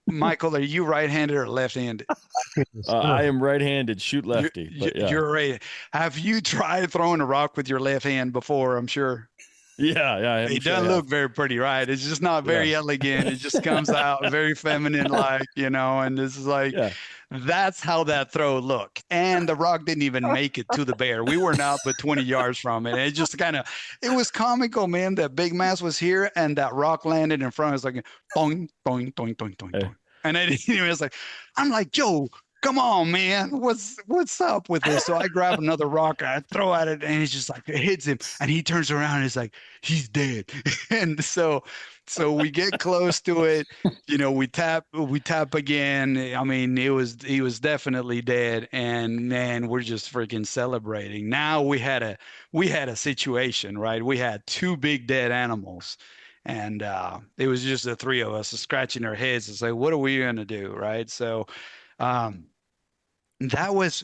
Michael, are you right-handed or left-handed? I am right-handed, shoot lefty. But yeah. You're right. Have you tried throwing a rock with your left hand before? I'm sure. Yeah. It doesn't look very pretty, right? It's just not very elegant. It just comes out very feminine-like, you know, and this is like, that's how that throw looked. And the rock didn't even make it to the bear. We were not but 20 yards from it. It just it was comical, man. That big mass was here and that rock landed in front. It was like, boing, boing, boing, boing, boing, boing. And then he was like, I'm like, Joe, come on, man. What's up with this? So I grab another rock, I throw at it, and it's just like, it hits him. And he turns around and it's like, he's dead. And so we get close to it, you know, we tap again. I mean, he was definitely dead. And man, we're just freaking celebrating. Now we had a situation, right? We had two big dead animals. And it was just the three of us scratching our heads and say, what are we going to do? Right. So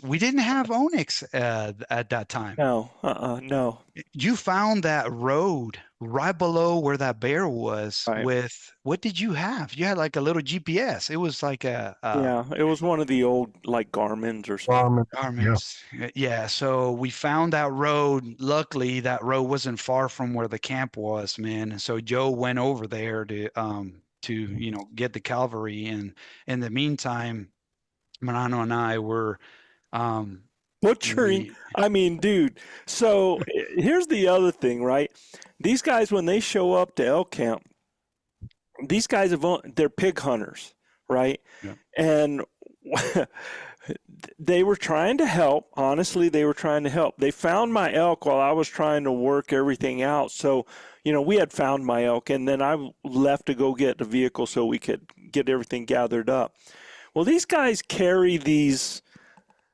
we didn't have Onyx at that time. No. You found that road right below where that bear was with, what did you have? You had like a little GPS. It was like yeah, it was one of the old like Garmin's or something. Garmin's. Yeah. So we found that road. Luckily, that road wasn't far from where the camp was, man. And so Joe went over there to you know, get the cavalry. And in the meantime, Manano and I were butchering. I mean, dude. So here's the other thing, right? These guys, when they show up to Elk Camp, these guys they're pig hunters, right? Yeah. And they were trying to help. Honestly, they were trying to help. They found my elk while I was trying to work everything out. So, you know, we had found my elk, and then I left to go get the vehicle so we could get everything gathered up. Well, these guys carry these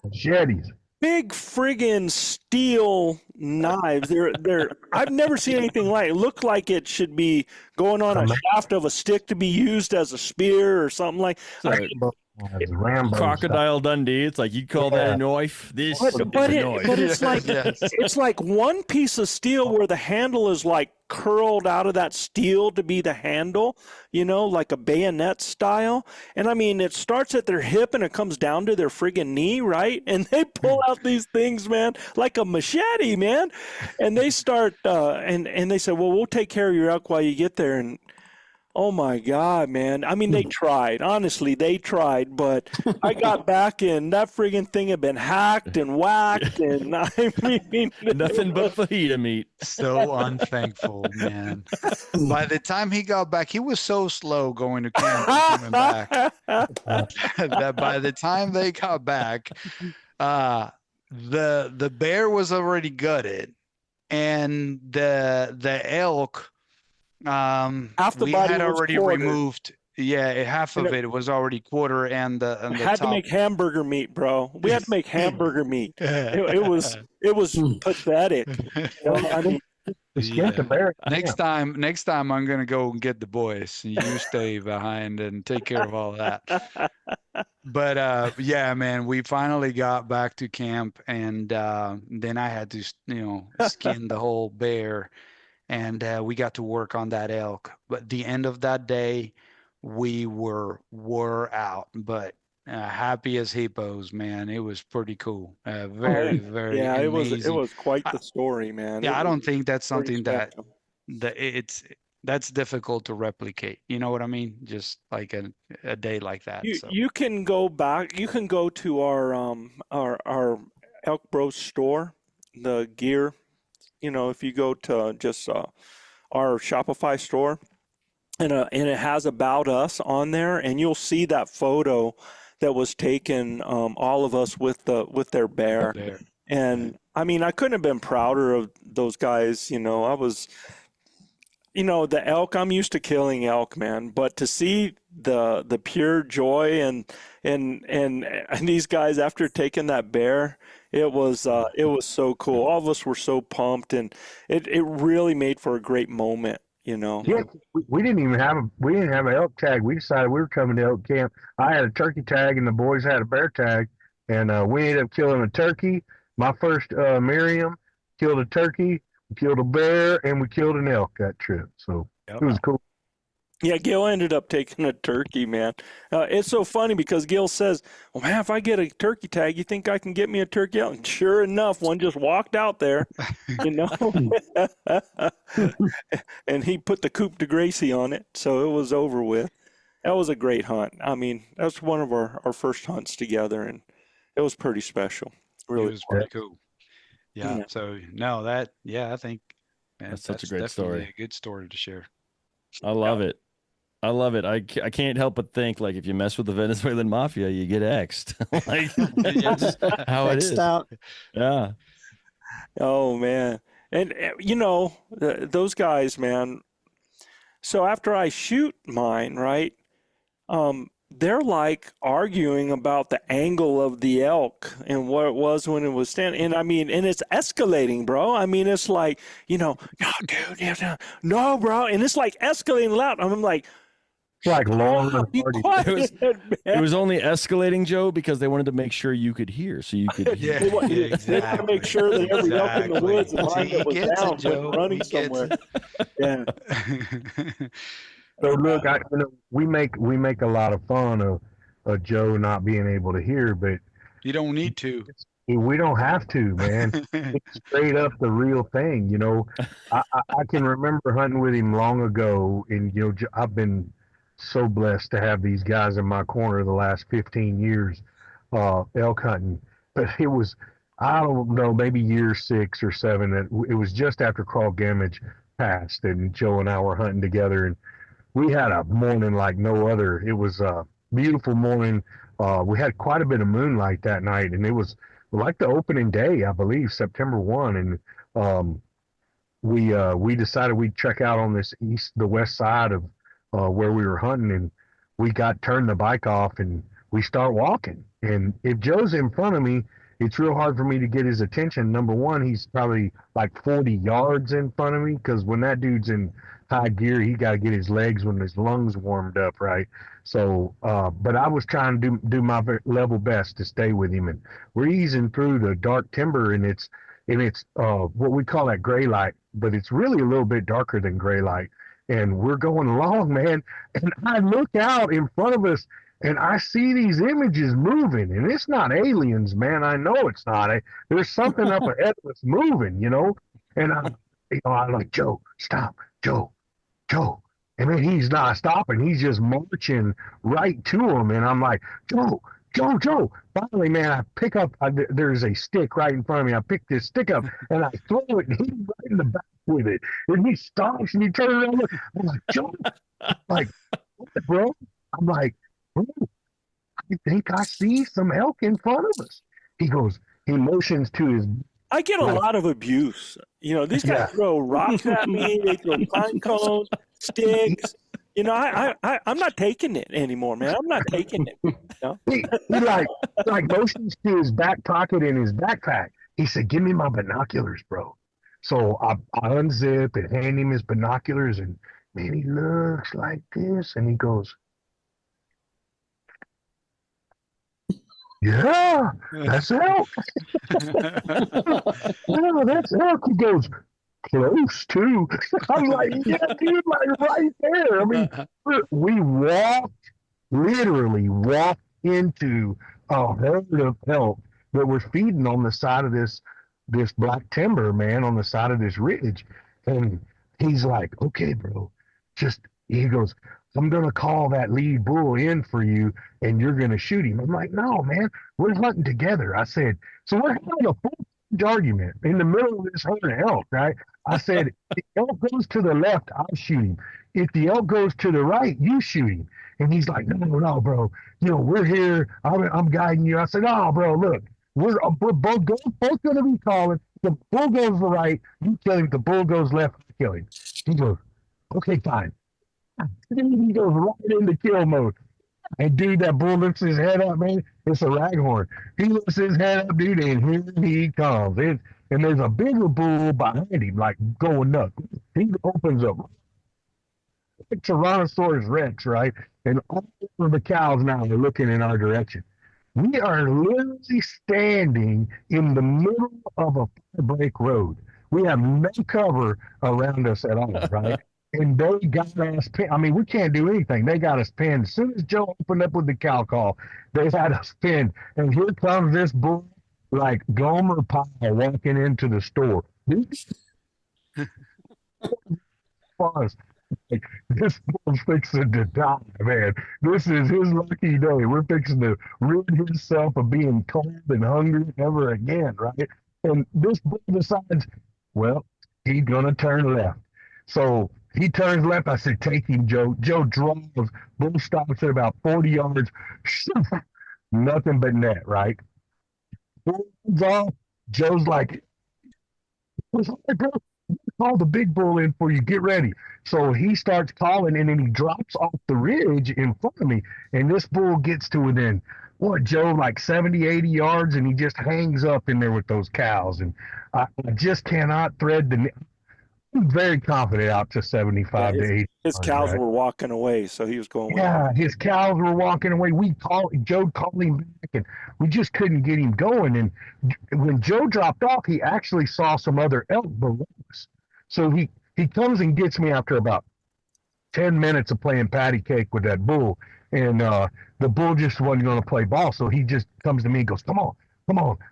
machetes, big friggin' steel knives. They're I've never seen anything like it. Look like it should be going on a shaft of a stick to be used as a spear or something like. Rambo Crocodile Dundee. It's like, you call that a knife? This is a knife. But it's like it's like one piece of steel where the handle is like curled out of that steel to be the handle, you know, like a bayonet style. And I mean, it starts at their hip and it comes down to their friggin' knee, right? And they pull out these things, man, like a machete, man. And they start and they said, well, we'll take care of your elk while you get there. And oh my God, man. I mean, they tried. Honestly, they tried, but I got back and that friggin' thing had been hacked and whacked, and I mean nothing but fajita meat. So unthankful, man. By the time he got back, he was so slow going to camp and coming back that by the time they got back, the bear was already gutted, and the elk, half the we body had was already quartered. removed. Yeah, half of it was already quarter, and the had top. to make hamburger meat, bro. We had to make hamburger meat. It was pathetic. You know, I mean, Scared the bear. Next time I'm gonna go and get the boys. You stay behind and take care of all that. But yeah, man, we finally got back to camp, and then I had to, skin the whole bear, and we got to work on that elk. But the end of that day, we wore out, but happy as hippos, man. It was pretty cool. Very, very Yeah, amazing. it was quite the story, man. Yeah, It I don't was think that's pretty something that special. that's difficult to replicate. You know what I mean? Just like a day like that. So You can go back. You can go to our ElkBros store, the gear. If you go to just our Shopify store, and it has about us on there, and you'll see that photo that was taken, all of us with their bear. there. And I mean, I couldn't have been prouder of those guys. I was, the elk, I'm used to killing elk, man, but to see the pure joy and these guys after taking that bear, it was so cool. All of us were so pumped, and it really made for a great moment. Yeah, we didn't have an elk tag. We decided we were coming to elk camp. I had a turkey tag and the boys had a bear tag, and we ended up killing a turkey. My first Miriam killed a turkey, we killed a bear, and we killed an elk that trip. So it was cool. Yeah, Gil ended up taking a turkey, man. It's so funny because Gil says, "Well, man, if I get a turkey tag, you think I can get me a turkey out?" And sure enough, one just walked out there, and he put the Coupe de Gracie on it, so it was over with. That was a great hunt. I mean, that's one of our first hunts together, and it was pretty special. Really, It was pretty cool. Yeah. So no, I think That's such a great definitely story. a good story to share. I love it. I love it. I can't help but think, like, if you mess with the Venezuelan mafia, you get X'd. Like, that's just how it X'd is. out. Yeah. Oh man. And those guys, man. So after I shoot mine, right? They're like arguing about the angle of the elk and what it was when it was standing. And I mean, and it's escalating, bro. I mean, it's like, no, dude, no, bro. And it's like escalating loud. I'm like, It's like long and be hardy. quiet, It man. was only escalating, Joe, because they wanted to make sure you could hear, so you could hear. They want to make sure that every elk in the woods and line that was down went running somewhere. Yeah. So look, we make a lot of fun of Joe not being able to hear, but You don't need to. we don't have to, man. It's straight up the real thing, I can remember hunting with him long ago, and I've been so blessed to have these guys in my corner the last 15 years, elk hunting. But it was, I don't know, maybe year 6 or 7. That it was just after Carl Gamage passed, and Joe and I were hunting together, and we had a morning like no other. It was a beautiful morning. We had quite a bit of moonlight that night, and it was like the opening day, I believe, September 1. And we decided we'd check out on the west side of where we were hunting, and we turned the bike off and we start walking. And if Joe's in front of me, it's real hard for me to get his attention. Number one, he's probably like 40 yards in front of me, because when that dude's in high gear, he got to get his legs when his lungs warmed up, right? So, but I was trying to do my level best to stay with him, and we're easing through the dark timber, and it's what we call that gray light, but it's really a little bit darker than gray light. And we're going along, man, and I look out in front of us, and I see these images moving, and it's not aliens, man. I know it's not. There's something up ahead of us moving, And I'm like, Joe, stop, Joe. And then he's not stopping. He's just marching right to him, and I'm like, Joe. Finally, man, I pick up. There's a stick right in front of me. I pick this stick up and I throw it, and he's right in the back with it. And he stops and he turns around. I'm like, Joe, like, what, bro? I'm like, bro, I think I see some elk in front of us. He motions to his. I get a lot of abuse. These guys throw rocks at me. They throw pine cones, sticks. I'm not taking it anymore, man. I'm not taking it. He like motions to his back pocket in his backpack. He said, "Give me my binoculars, bro." So I unzip and hand him his binoculars, and man, he looks like this, and he goes, "Yeah, that's elk. Yeah, that's elk." He goes, "Close too." I'm like, "Yeah, dude, like right there." I mean, we literally walked into a herd of elk that were feeding on the side of this black timber, man, on the side of this ridge. And he's like, "Okay, bro, he goes, I'm gonna call that lead bull in for you, and you're gonna shoot him." I'm like, "No, man, we're hunting together." I said, so we're having a full argument in the middle of this herd of elk, right? I said, if the elk goes to the left, I'll shoot him. If the elk goes to the right, you shoot him. And he's like, no, bro. We're here. I'm guiding you. I said, "Oh, bro, look, we're both going to be calling. The bull goes to the right, you kill him. If the bull goes left, I kill him." He goes, "Okay, fine." He goes right into kill mode. And dude, that bull lifts his head up, man. It's a raghorn. He lifts his head up, dude, and here he comes. And there's a bigger bull behind him, like going nuts. He opens up. Tyrannosaurus Rex, right? And all of the cows now are looking in our direction. We are literally standing in the middle of a break road. We have no cover around us at all, right? And they got us pinned. I mean, we can't do anything. They got us pinned. As soon as Joe opened up with the cow call, they had us pinned. And here comes this bull like Gomer Pyle walking into the store. Like, this bull's fixing to die, man. This is his lucky day. We're fixing to rid himself of being cold and hungry ever again, right? And this bull decides, well, he's going to turn left. So he turns left. I said, "Take him, Joe." Joe drives. Bull stops at about 40 yards. Nothing but net, right? Bull runs off. Joe's like, "What's up, bro? Call the big bull in for you. Get ready." So he starts calling, and then he drops off the ridge in front of me. And this bull gets to within, Joe, like 70, 80 yards, and he just hangs up in there with those cows. And I just cannot thread the. I'm very confident out to 75 to 80. His cows were walking away, so he was going. Yeah, his cows were walking away. Joe called him back, and we just couldn't get him going. And when Joe dropped off, he actually saw some other elk below us. So he comes and gets me after about 10 minutes of playing patty cake with that bull. And the bull just wasn't going to play ball. So he just comes to me and goes, come on.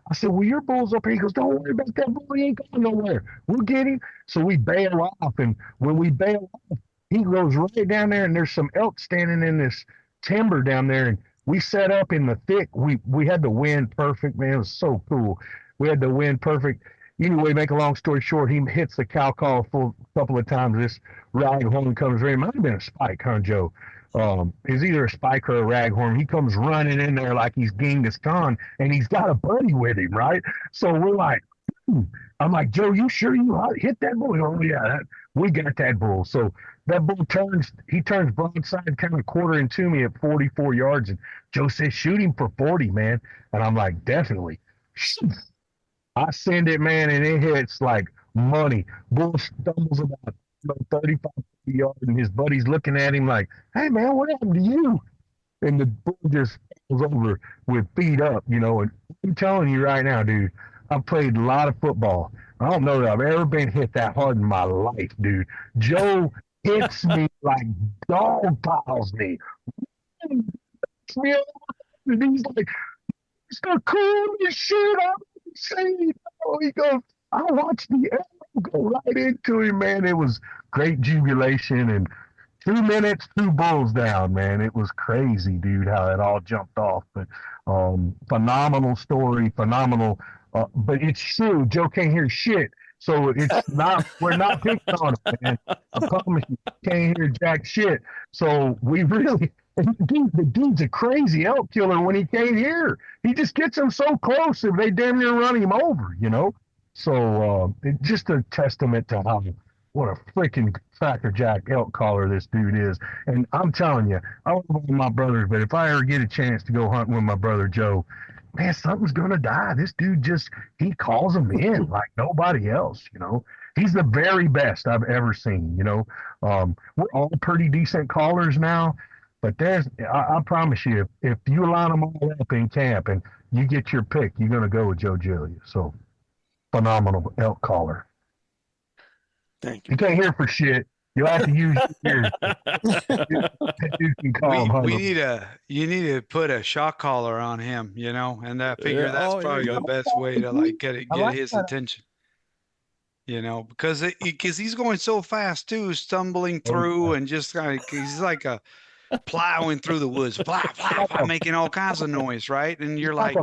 I said, "Well, your bull's up here." He goes, "Don't worry about that bull. He ain't going nowhere. We'll get him." So we bail off. And when we bail off, he goes right down there, and there's some elk standing in this timber down there. And we set up in the thick. We had the wind perfect, man. It was so cool. We had the wind perfect. Anyway, make a long story short, he hits the cow call a couple of times. This raghorn comes in. It might have been a spike, huh, Joe? It's either a spike or a raghorn. He comes running in there like he's Genghis Khan, and he's got a buddy with him, right? So we're like, I'm like, "Joe, you sure you hit that bull?" "Oh, yeah, we got that bull." So that bull turns broadside, kind of quartering to me at 44 yards. And Joe says, "Shoot him for 40, man." And I'm like, "Definitely." I send it, man, and it hits like money. Bull stumbles about 35 yards, and his buddy's looking at him like, "Hey, man, what happened to you?" And the bull just falls over with feet up, And I'm telling you right now, dude, I've played a lot of football. I don't know that I've ever been hit that hard in my life, dude. Joe hits me like dog piles me. And he's like, "It's the coolest shit I've seen." He goes, "I watched the arrow go right into him, man." It was great jubilation. And 2 minutes, 2 bulls down, man. It was crazy, dude, how it all jumped off. But phenomenal story, phenomenal. But it's true. Joe can't hear shit. So it's not, we're not picking on him, man. I promise you, can't hear jack shit. So we really, the dude's a crazy elk killer when he can't hear. He just gets them so close if they damn near run him over, So it's just a testament to what a freaking crackerjack elk caller this dude is. And I'm telling you, I love all my brothers, but if I ever get a chance to go hunting with my brother Joe, man, something's gonna die. This dude he calls them in like nobody else. He's the very best I've ever seen. We're all pretty decent callers now, but I promise you, if you line them all up in camp and you get your pick, you're gonna go with Joe Gillia. So phenomenal elk caller. Thank you. You can't hear for shit. You'll have to use your ears. You can call him. You need to put a shock collar on him, and I figure Yeah, that's oh, probably yeah. the best way to get like his that. attention. Because he's going so fast too, stumbling through and just he's like a plowing through the woods, plow, plow, plow, making all kinds of noise, right? And you're like,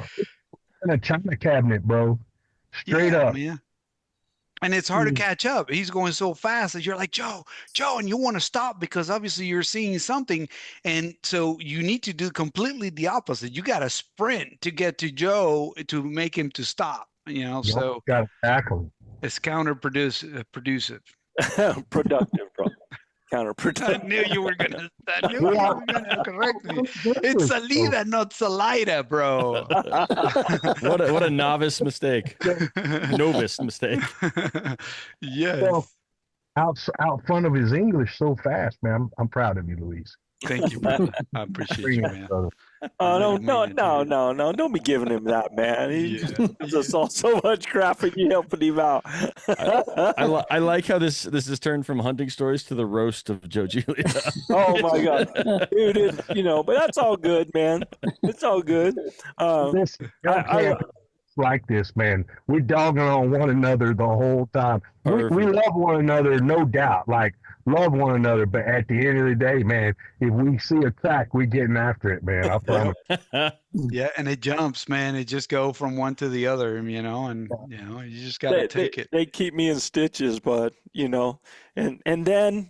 in a china cabinet, bro. Straight yeah, up. man. And it's hard to catch up. He's going so fast that you're like, Joe, and you want to stop because obviously you're seeing something. And so you need to do completely the opposite. You got to sprint to get to Joe to make him to stop, so got to tackle him. it's counterproductive. Productive, bro. Counterproductive. I knew you were gonna correct me. It's Salida, not Salida, bro. What a novice mistake. Novice mistake. Yes. Well, out front of his English so fast, man. I'm proud of you, Luis. Thank you, brother. I appreciate you, man. Oh, no. Don't be giving him that, man. He gives us all so much crap and you helping him out. I like how this has turned from hunting stories to the roast of Joe Gillia. Oh, my God. Dude, but that's all good, man. It's all good. Like this, man. We're dogging on one another the whole time. We love one another, no doubt. Like, love one another, but at the end of the day, man, if we see a crack, we're getting after it, man. I promise. Yeah, and it jumps, man. It just go from one to the other, and you just got to take it. They keep me in stitches, but and then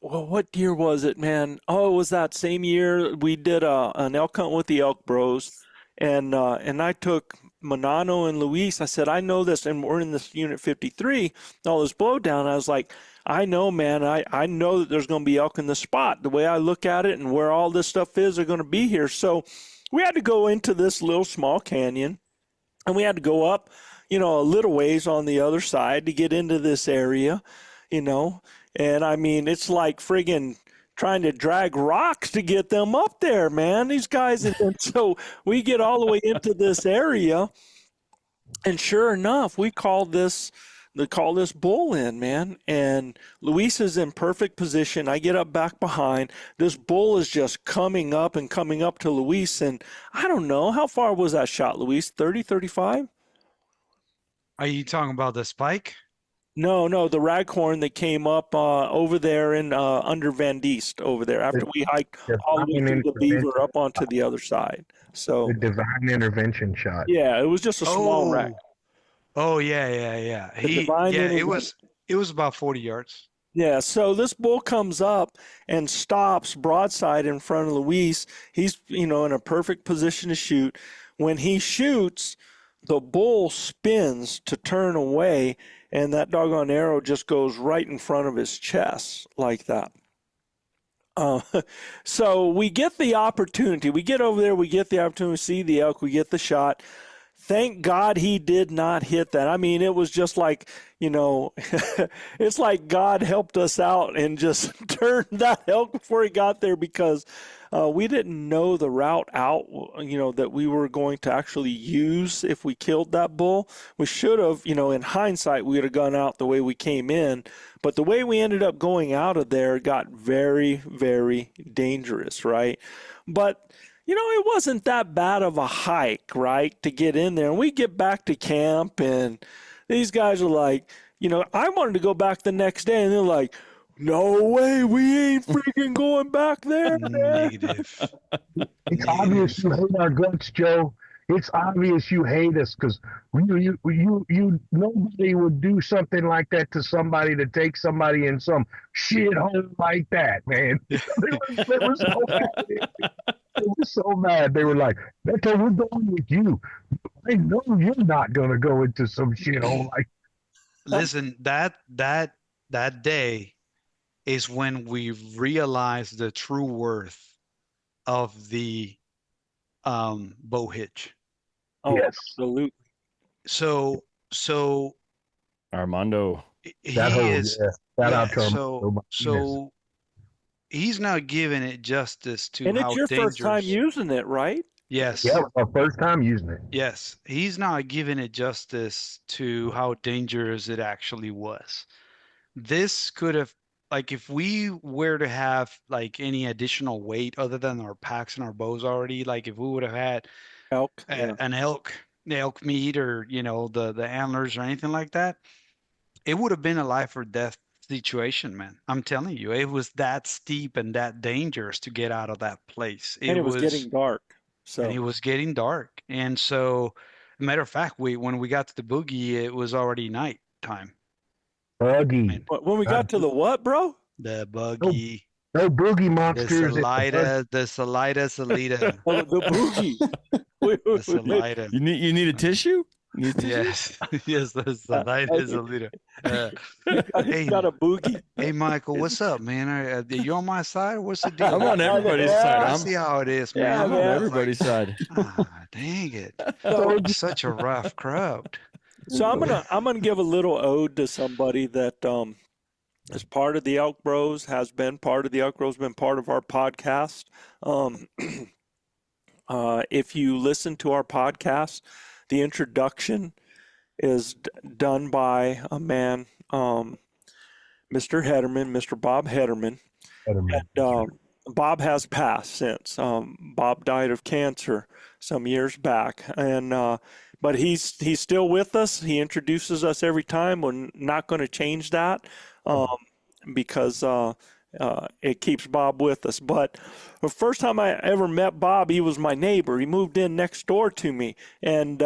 what year was it, man? Oh, it was that same year we did an elk hunt with the ElkBros, and I took Manano and Luis. I said, I know this, and we're in this unit 53, all this blowdown. I was like, I know, man, I know that there's going to be elk in the spot. The way I look at it and where all this stuff is are going to be here. So we had to go into this little small canyon, and we had to go up, a little ways on the other side to get into this area, and I mean, it's like friggin' trying to drag rocks to get them up there, man. These guys, and so we get all the way into this area, and sure enough, we call this bull in, man. And Luis is in perfect position. I get up back behind. This bull is just coming up to Luis, and I don't know, how far was that shot, Luis? 30, 35? Are you talking about the spike? No, the raghorn that came up over there in under Van Diest over there after we hiked all the way through the beaver up onto the other side. So the divine intervention shot. Yeah, it was just a small rag. Oh yeah. It was about 40 yards. Yeah, so this bull comes up and stops broadside in front of Luis. He's in a perfect position to shoot. When he shoots, the bull spins to turn away, and that doggone arrow just goes right in front of his chest like that. So we get the opportunity. We get over there. We get the opportunity to see the elk. We get the shot. Thank God he did not hit that. I mean, it was just like, it's like God helped us out and just turned that elk before he got there, because we didn't know the route out, that we were going to actually use if we killed that bull. We should have, in hindsight, we would have gone out the way we came in. But the way we ended up going out of there got very, very dangerous, right? But it wasn't that bad of a hike, right, to get in there. And we get back to camp, and these guys are like, I wanted to go back the next day, and they're like, no way, we ain't freaking going back there, man. Negative. It's obvious you hate our guts, Joe. It's obvious you hate us, because you nobody would do something like that to somebody, to take somebody in some shithole like that, man. They were so mad. They were so mad. They were like, Beto, we're going with you. I know you're not going to go into some shithole like that. Listen, that day is when we realized the true worth of the bow hitch. Oh, Yes. absolutely. So Armando. he That whole, is shout out to him. so he's not giving it justice to And it's how your first time dangerous. using it, right? Yes. Yeah, it was our first time using it. Yes, he's not giving it justice to how dangerous it actually was. This could have, like, if we were to have like any additional weight other than our packs and our bows already, like if we would have had Elk. Yeah. an elk meat, or the antlers or anything like that, it would have been a life or death situation, man. I'm telling you, it was that steep and that dangerous to get out of that place. And it was getting dark. And it So was getting dark. And so, matter of fact, when we got to the boogie, it was already night time. Buggy. when we got to the what, bro? The buggy, No boogie the monsters. Salida, Salida, Oh, the boogie. the Salida. You need a tissue? You need a tissue? Yes, yes, the Salida, Salida. Hey, got a boogie. Hey, Michael, what's up, man? Are you on my side? What's the deal? I'm on everybody's side. I I'm see how it is, Yeah, man. on man. everybody's side. Dang it! So, Such a rough crowd. so I'm gonna give a little ode to somebody that is part of the Elk Bros, has been part of the Elk Bros, been part of our podcast. If you listen to our podcast, the introduction is done by a man, Mr. Hederman, Mr. Bob Hederman. And Bob has passed since. Bob died of cancer some years back, and but he's still with us. He introduces us every time. We're not going to change that because it keeps Bob with us. But the first time I ever met Bob, he was my neighbor. He moved in next door to me, and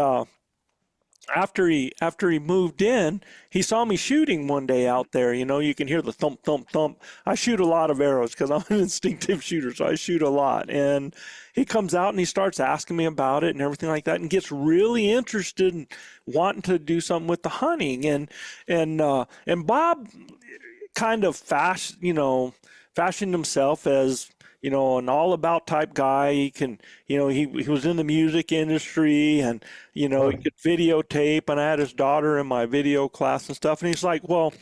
after he moved in, he saw me shooting one day out there. You can hear the thump, thump, thump. I shoot a lot of arrows because I'm an instinctive shooter, so I shoot a lot. And he comes out and he starts asking me about it and everything like that, and gets really interested in wanting to do something with the hunting. And Bob kind of fashioned himself as an all about type guy. He can, he was in the music industry, and, he could videotape, and I had his daughter in my video class and stuff. And he's like, well,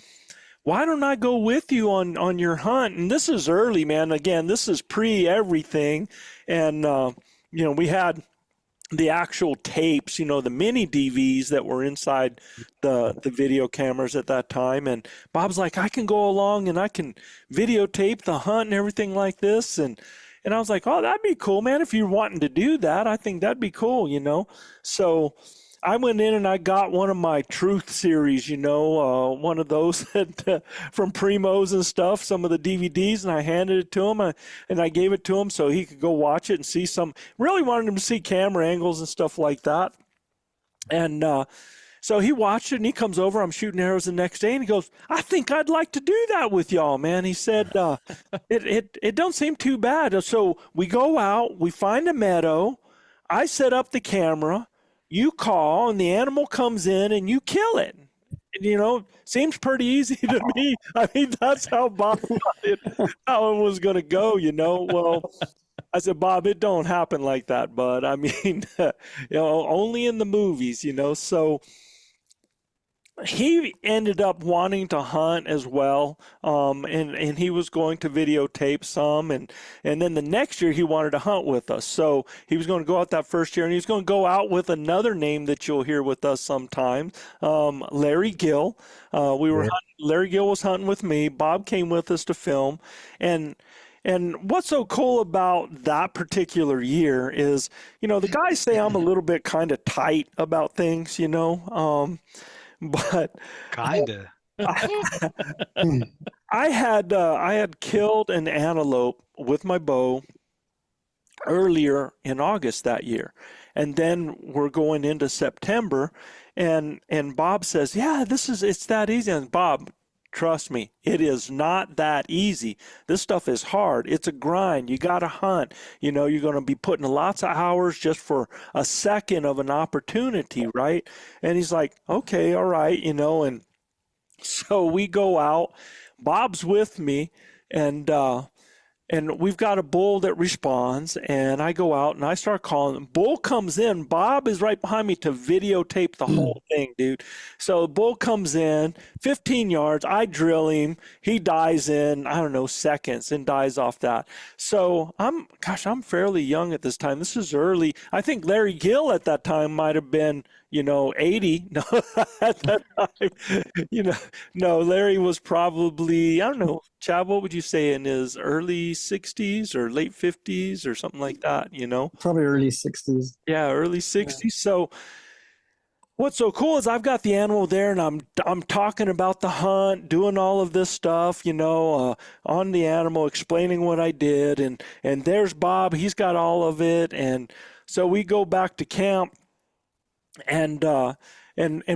why don't I go with you on your hunt? And this is early, man. Again, this is pre everything. And, we had the actual tapes, the mini DVs that were inside the video cameras at that time. And Bob's like, I can go along and I can videotape the hunt and everything like this. And I was like, oh, that'd be cool, man. If you're wanting to do that, I think that'd be cool, So I went in and I got one of my Truth series, one of those from Primos and stuff, some of the DVDs, and I handed it to him, and I gave it to him so he could go watch it and see really wanted him to see camera angles and stuff like that. And so he watched it, and he comes over. I'm shooting arrows the next day, and he goes, I think I'd like to do that with y'all, man. He said, it don't seem too bad. So we go out, we find a meadow, I set up the camera, you call, and the animal comes in, and you kill it. Seems pretty easy to me. I mean, that's how Bob thought how it was going to go, Well, I said, Bob, it don't happen like that, bud. I mean, only in the movies, So he ended up wanting to hunt as well, and he was going to videotape some, and then the next year he wanted to hunt with us. So he was going to go out that first year, and he was going to go out with another name that you'll hear with us sometime, Larry Gill. Larry Gill was hunting with me. Bob came with us to film, and what's so cool about that particular year is, the guys say I'm a little bit kind of tight about things, but Kinda. I had killed an antelope with my bow earlier in August that year, and then we're going into September, and Bob says, "Yeah, it's that easy." And Bob, trust me, it is not that easy. This stuff is hard. It's a grind. You got to hunt. You're going to be putting lots of hours just for a second of an opportunity, right? And he's like, okay, all right, and so we go out. Bob's with me, and and we've got a bull that responds, and I go out and I start calling him. Bull comes in. Bob is right behind me to videotape the whole thing, dude. So the bull comes in, 15 yards. I drill him. He dies in, I don't know, seconds and dies off that. So I'm fairly young at this time. This is early. I think Larry Gill at that time might have been, 80. No, at that time, no, Larry was probably, I don't know, Chav, what would you say, in his early 60s or late 50s or something like that, Probably early 60s. Yeah, early 60s. So what's so cool is I've got the animal there, and I'm talking about the hunt, doing all of this stuff, on the animal, explaining what I did, and there's Bob. He's got all of it, and so we go back to camp, and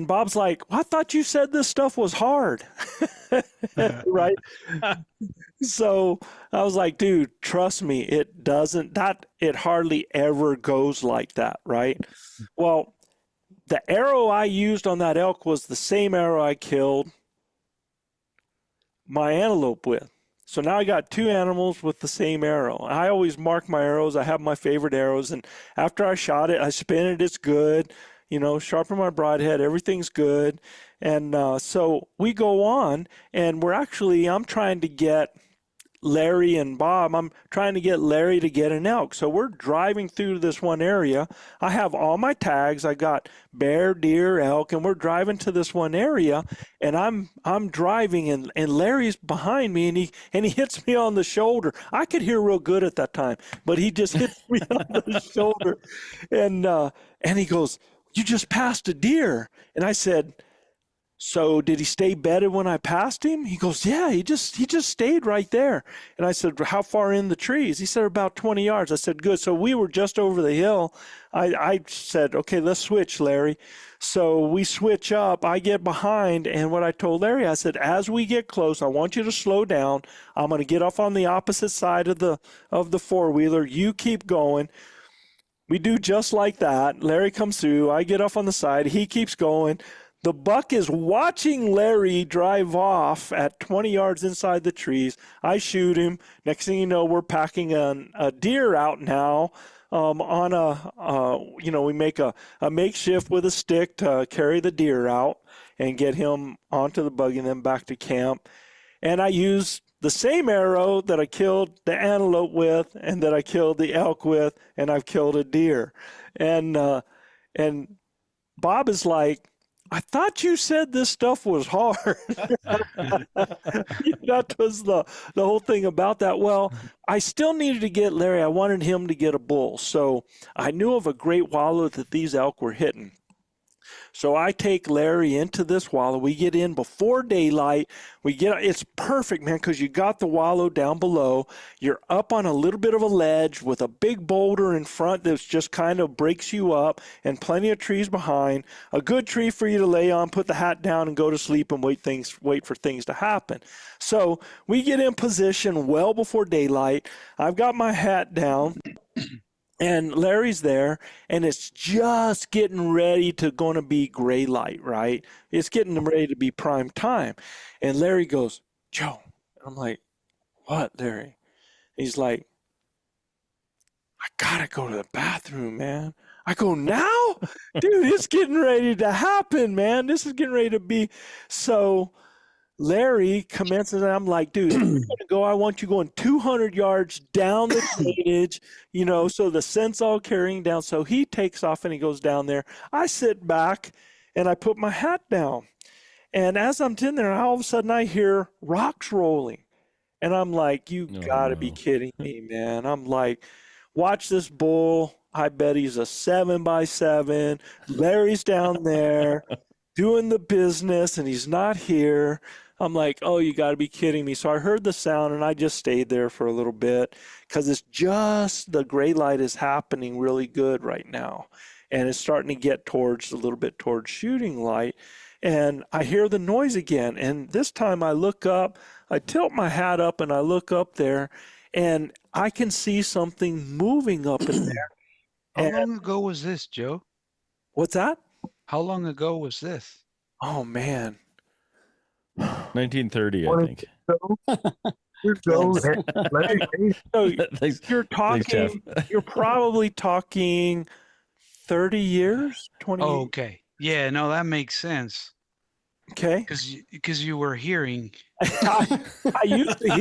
Bob's like, well, I thought you said this stuff was hard, right? So I was like, dude, trust me, it hardly ever goes like that, right? Well, the arrow I used on that elk was the same arrow I killed my antelope with. So now I got two animals with the same arrow. I always mark my arrows. I have my favorite arrows, and after I shot it, I spin it. It's good. Sharpen my broadhead. Everything's good. And so we go on, and I'm trying to get Larry and Bob. I'm trying to get Larry to get an elk. So we're driving through this one area. I have all my tags. I got bear, deer, elk, and we're driving to this one area. And I'm driving, and Larry's behind me, and he hits me on the shoulder. I could hear real good at that time, but he just hits me on the shoulder, and he goes, "You just passed a deer." And I said, "So did he stay bedded when I passed him?" He goes, "Yeah, he just stayed right there." And I said, "How far in the trees?" He said, "About 20 yards." I said, "Good." So we were just over the hill. I said, "Okay, let's switch, Larry." So we switch up. I get behind, and what I told Larry, I said, "As we get close, I want you to slow down. I'm going to get off on the opposite side of the four-wheeler. You keep going." We do just like that. Larry comes through. I get off on the side. He keeps going. The buck is watching Larry drive off at 20 yards inside the trees. I shoot him. Next thing you know, we're packing a deer out now we make a makeshift with a stick to carry the deer out and get him onto the buggy and then back to camp. And I use the same arrow that I killed the antelope with and that I killed the elk with, and I've killed a deer. And Bob is like, "I thought you said this stuff was hard." That was the whole thing about that. Well, I still needed to get Larry. I wanted him to get a bull. So I knew of a great wallow that these elk were hitting. So I take Larry into this wallow. We get in before daylight. It's perfect, man, because you got the wallow down below. You're up on a little bit of a ledge with a big boulder in front that just kind of breaks you up, and plenty of trees behind. A good tree for you to lay on, put the hat down, and go to sleep and wait for things to happen. So we get in position well before daylight. I've got my hat down. And Larry's there, and it's just getting ready to going to be gray light, right? It's getting ready to be prime time. And Larry goes, "Joe." I'm like, "What, Larry?" He's like, "I gotta go to the bathroom, man." I go, "Now? Dude, it's getting ready to happen, man. This is getting ready to be." So Larry commences, and I'm like, "Dude, if you're going to go, I want you going 200 yards down the drainage, so the scent's all carrying down." So he takes off and he goes down there. I sit back and I put my hat down. And as I'm in there, all of a sudden I hear rocks rolling. And I'm like, "You got to be kidding me, man." I'm like, watch this bull. I bet he's a 7x7. Larry's down there doing the business, and he's not here. I'm like, "Oh, you got to be kidding me." So I heard the sound, and I just stayed there for a little bit because it's just the gray light is happening really good right now. And it's starting to get a little bit towards shooting light. And I hear the noise again. And this time I look up, I tilt my hat up, and I look up there, and I can see something moving up in there. How long ago was this, Joe? What's that? How long ago was this? Oh, man. 1930, I think. So, So Thanks. you're Thanks, Chav. talking, you're probably talking 30 years, 20 Oh, years. okay. Yeah, no, that makes sense. Okay. Because you were hearing. I used to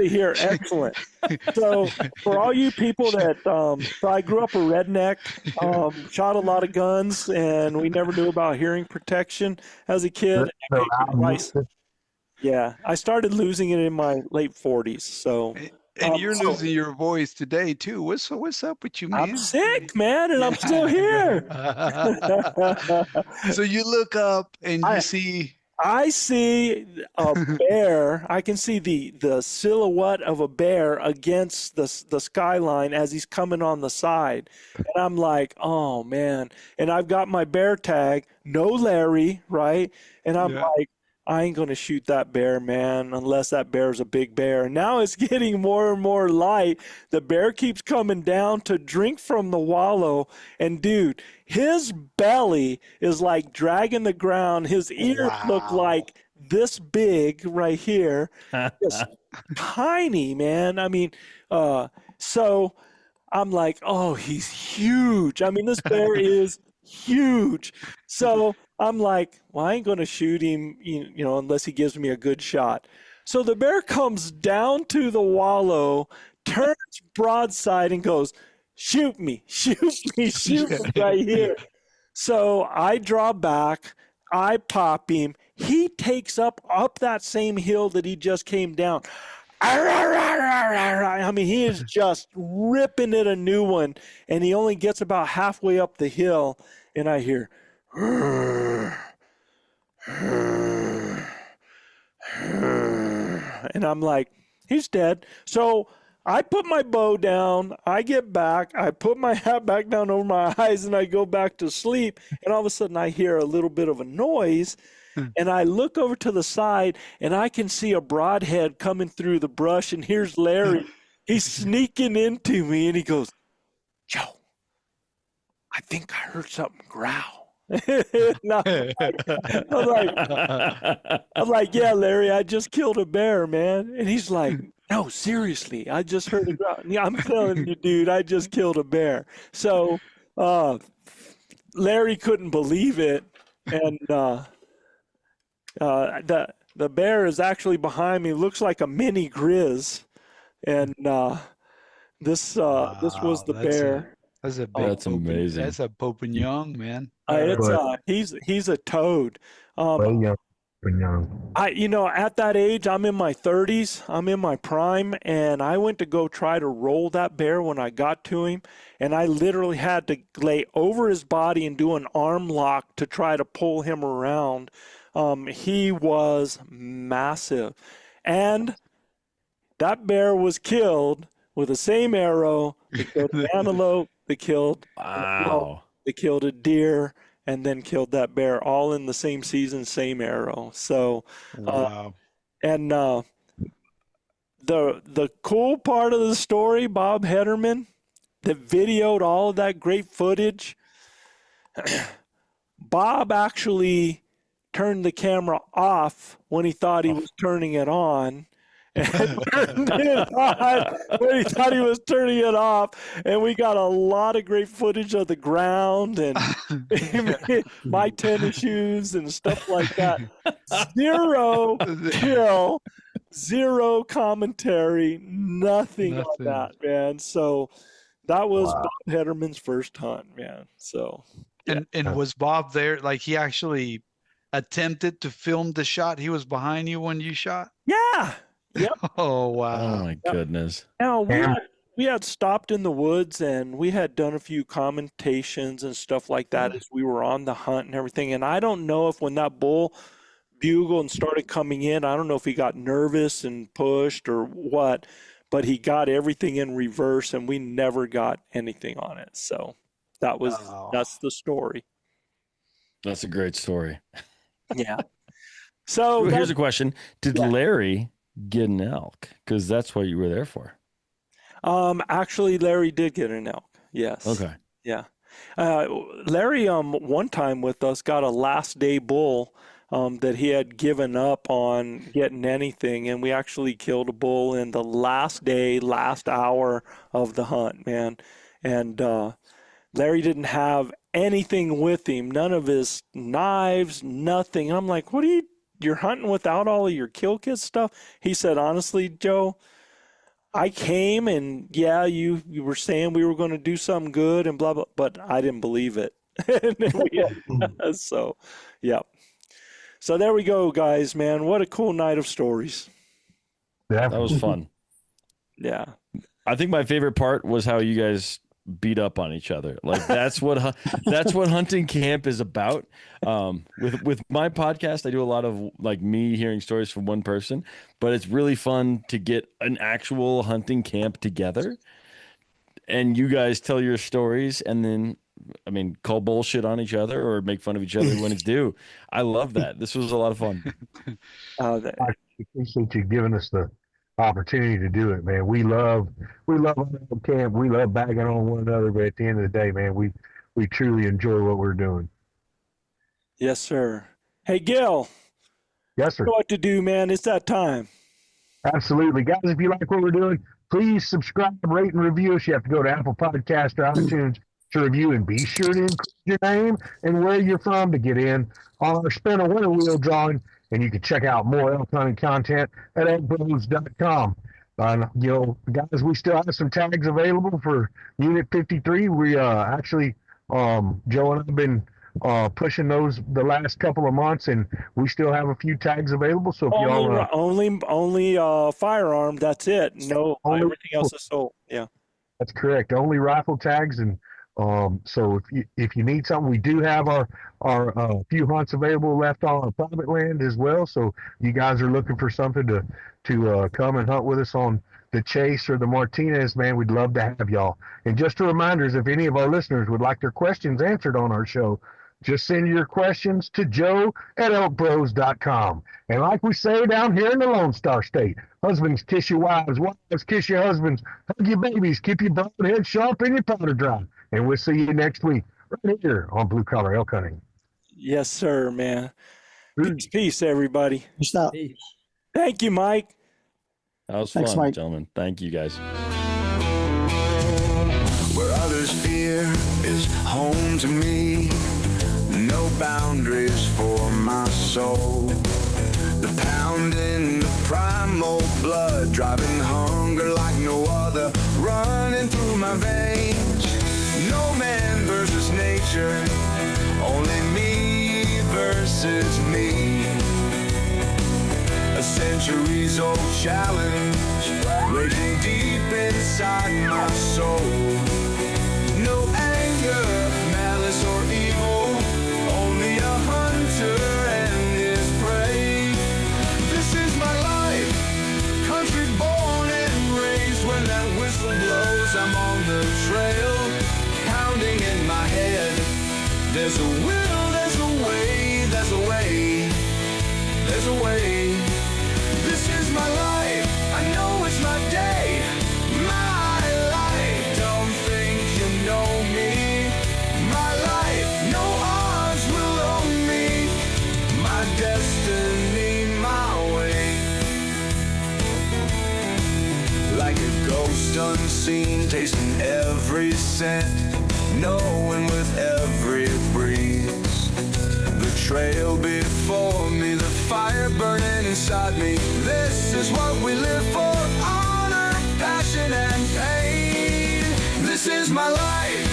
hear, excellent. So for all you people that, so I grew up a redneck, shot a lot of guns, and we never knew about hearing protection as a kid. Yeah, I started losing it in my late 40s. So, And you're so losing your voice today too. What's up with you, man? I'm sick, man, and I'm still here. So you look up and you see. I see a bear. I can see the silhouette of a bear against the skyline as he's coming on the side. And I'm like, oh, man. And I've got my bear tag, no Larry, right? And I'm like, I ain't going to shoot that bear, man, unless that bear's a big bear. And now it's getting more and more light. The bear keeps coming down to drink from the wallow. And, dude, his belly is like dragging the ground. His ears look like this big right here. Just tiny, man. I mean, so I'm like, oh, he's huge. I mean, this bear is huge. So I'm like, well, I ain't going to shoot him, you know, unless he gives me a good shot. So the bear comes down to the wallow, turns broadside and goes, shoot me, shoot me, shoot me right here. So I draw back, I pop him. He takes up that same hill that he just came down. I mean, he is just ripping it a new one, and he only gets about halfway up the hill, and I hear, and I'm like, he's dead. So I put my bow down, I get back, I put my hat back down over my eyes, and I go back to sleep, and all of a sudden I hear a little bit of a noise, and I look over to the side, and I can see a broadhead coming through the brush, and here's Larry. He's sneaking into me, and he goes, Joe, I think I heard something growl. I'm like, yeah, Larry, I just killed a bear, man. And he's like, no, seriously, I just heard a growl. Yeah, I'm telling you, dude, I just killed a bear. So Larry couldn't believe it, and the bear is actually behind me. Looks like a mini grizz, and this was the bear. That's amazing. That's a Popignon, man. He's a toad. young. You know, at that age, I'm in my 30s, I'm in my prime, and I went to go try to roll that bear when I got to him, and I literally had to lay over his body and do an arm lock to try to pull him around. He was massive, and that bear was killed with the same arrow that killed an antelope, that killed a deer, and then killed that bear, all in the same season, same arrow. So, and the cool part of the story, Bob Hederman, that videoed all of that great footage, Bob actually turned the camera off when he thought he was turning it on. And turned it on when he thought he was turning it off, and we got a lot of great footage of the ground and my tennis shoes and stuff like that. Zero kill, zero commentary, nothing on that, man. So that was Bob Hederman's first hunt, man. So and was Bob there? Like, he actually attempted to film the shot? He was behind you when you shot? Yeah. Yep. Oh, wow. Oh my goodness. Now we had stopped in the woods, and we had done a few commentations and stuff like that as we were on the hunt and everything. And I don't know if when that bull bugled and started coming in, I don't know if he got nervous and pushed or what, but he got everything in reverse, and we never got anything on it. So that's the story. That's a great story. Yeah. So Well, here's a question. Did Larry get an elk? Because that's what you were there for. Actually, Larry did get an elk. Yes. Okay. Yeah. Larry, one time with us, got a last day bull that he had given up on getting anything, and we actually killed a bull in the last day, last hour of the hunt, man. And Larry didn't have anything with him, none of his knives, nothing. I'm like, what are you're hunting without all of your kill kit stuff? He said, honestly, Joe, I came and yeah, you were saying we were going to do something good and blah, blah, but I didn't believe it. So, yeah. So there we go, guys, man. What a cool night of stories. Yeah. That was fun. Yeah. I think my favorite part was how you guys beat up on each other. Like that's what hunting camp is about. With my podcast, I do a lot of like me hearing stories from one person, but it's really fun to get an actual hunting camp together and you guys tell your stories and then call bullshit on each other or make fun of each other when it's due. I love that. This was a lot of fun. I appreciate you giving us the opportunity to do it, man. We love Elk Camp. We love bagging on one another, but at the end of the day, man, we truly enjoy what we're doing. Yes, sir. Hey, Gil. Yes, sir. You know what to do, man. It's that time. Absolutely. Guys, if you like what we're doing, please subscribe, rate, and review us. You have to go to Apple Podcast or iTunes to review, and be sure to include your name and where you're from to get in on our spin a winner wheel drawing. And you can check out more elk hunting content at ElkBros.com. Guys, we still have some tags available for Unit 53. We actually, Joe and I have been pushing those the last couple of months, and we still have a few tags available. So if only firearm, that's it. No, everything else is sold. Yeah, that's correct. Only rifle tags, and so if you need something, we do have our few hunts available left on our private land as well. So you guys are looking for something to come and hunt with us on the Chase or the Martinez, man, we'd love to have y'all. And just a reminder, if any of our listeners would like their questions answered on our show, just send your questions to joe@elkbros.com. And like we say down here in the Lone Star State, husbands kiss your wives, wives kiss your husbands, hug your babies, keep your brown head sharp and your powder dry. And we'll see you next week right here on Blue Collar Elk Hunting. Yes, sir, man. Peace, everybody. Peace. Thank you, Mike. That was Thanks, fun, Mike. gentlemen. Thank you, guys. Where others fear is home to me. No boundaries for my soul. The pounding, the primal blood, driving hunger like no other, running through my veins. No man versus nature, only me versus me. A centuries old challenge, raging deep inside my soul. No anger, malice or evil, only a hunter and his prey. This is my life, country born and raised. When that whistle blows, I'm on the trail, pounding in my head. There's a will, there's a way, there's a way, there's a way. This is my life, I know it's my day, my life. Don't think you know me, my life, no odds will own me, my destiny, my way. Like a ghost unseen, tasting every scent, knowing with every breeze. The trail before me, the fire burning inside me. This is what we live for, honor, passion, and pain. This is my life,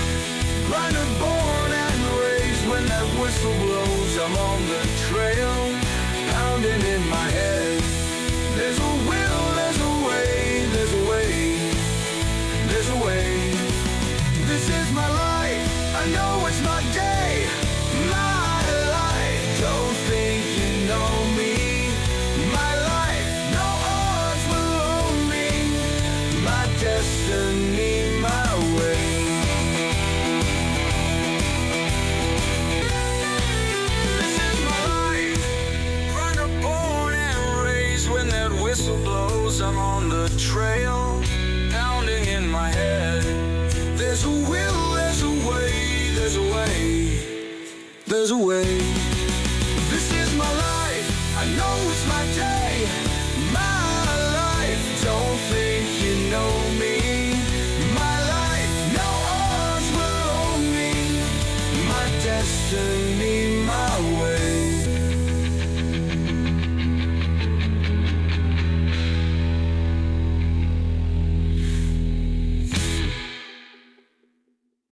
grinder born and raised. When that whistle blows, I'm on the trail, pounding in my head. There's a will, there's a way, there's a way, there's a way. This is my life, I know it's my day, my life. Don't think you know me, my life, no odds will own me, my destiny, my way. This is my life, runner born and raised. When that whistle blows, I'm on the trail, pounding in my head. There's a will, there's a way, there's a way, there's a way. This is my life, I know it's my day. My life, don't think you know me. My life, no odds will own me. My destiny, my way.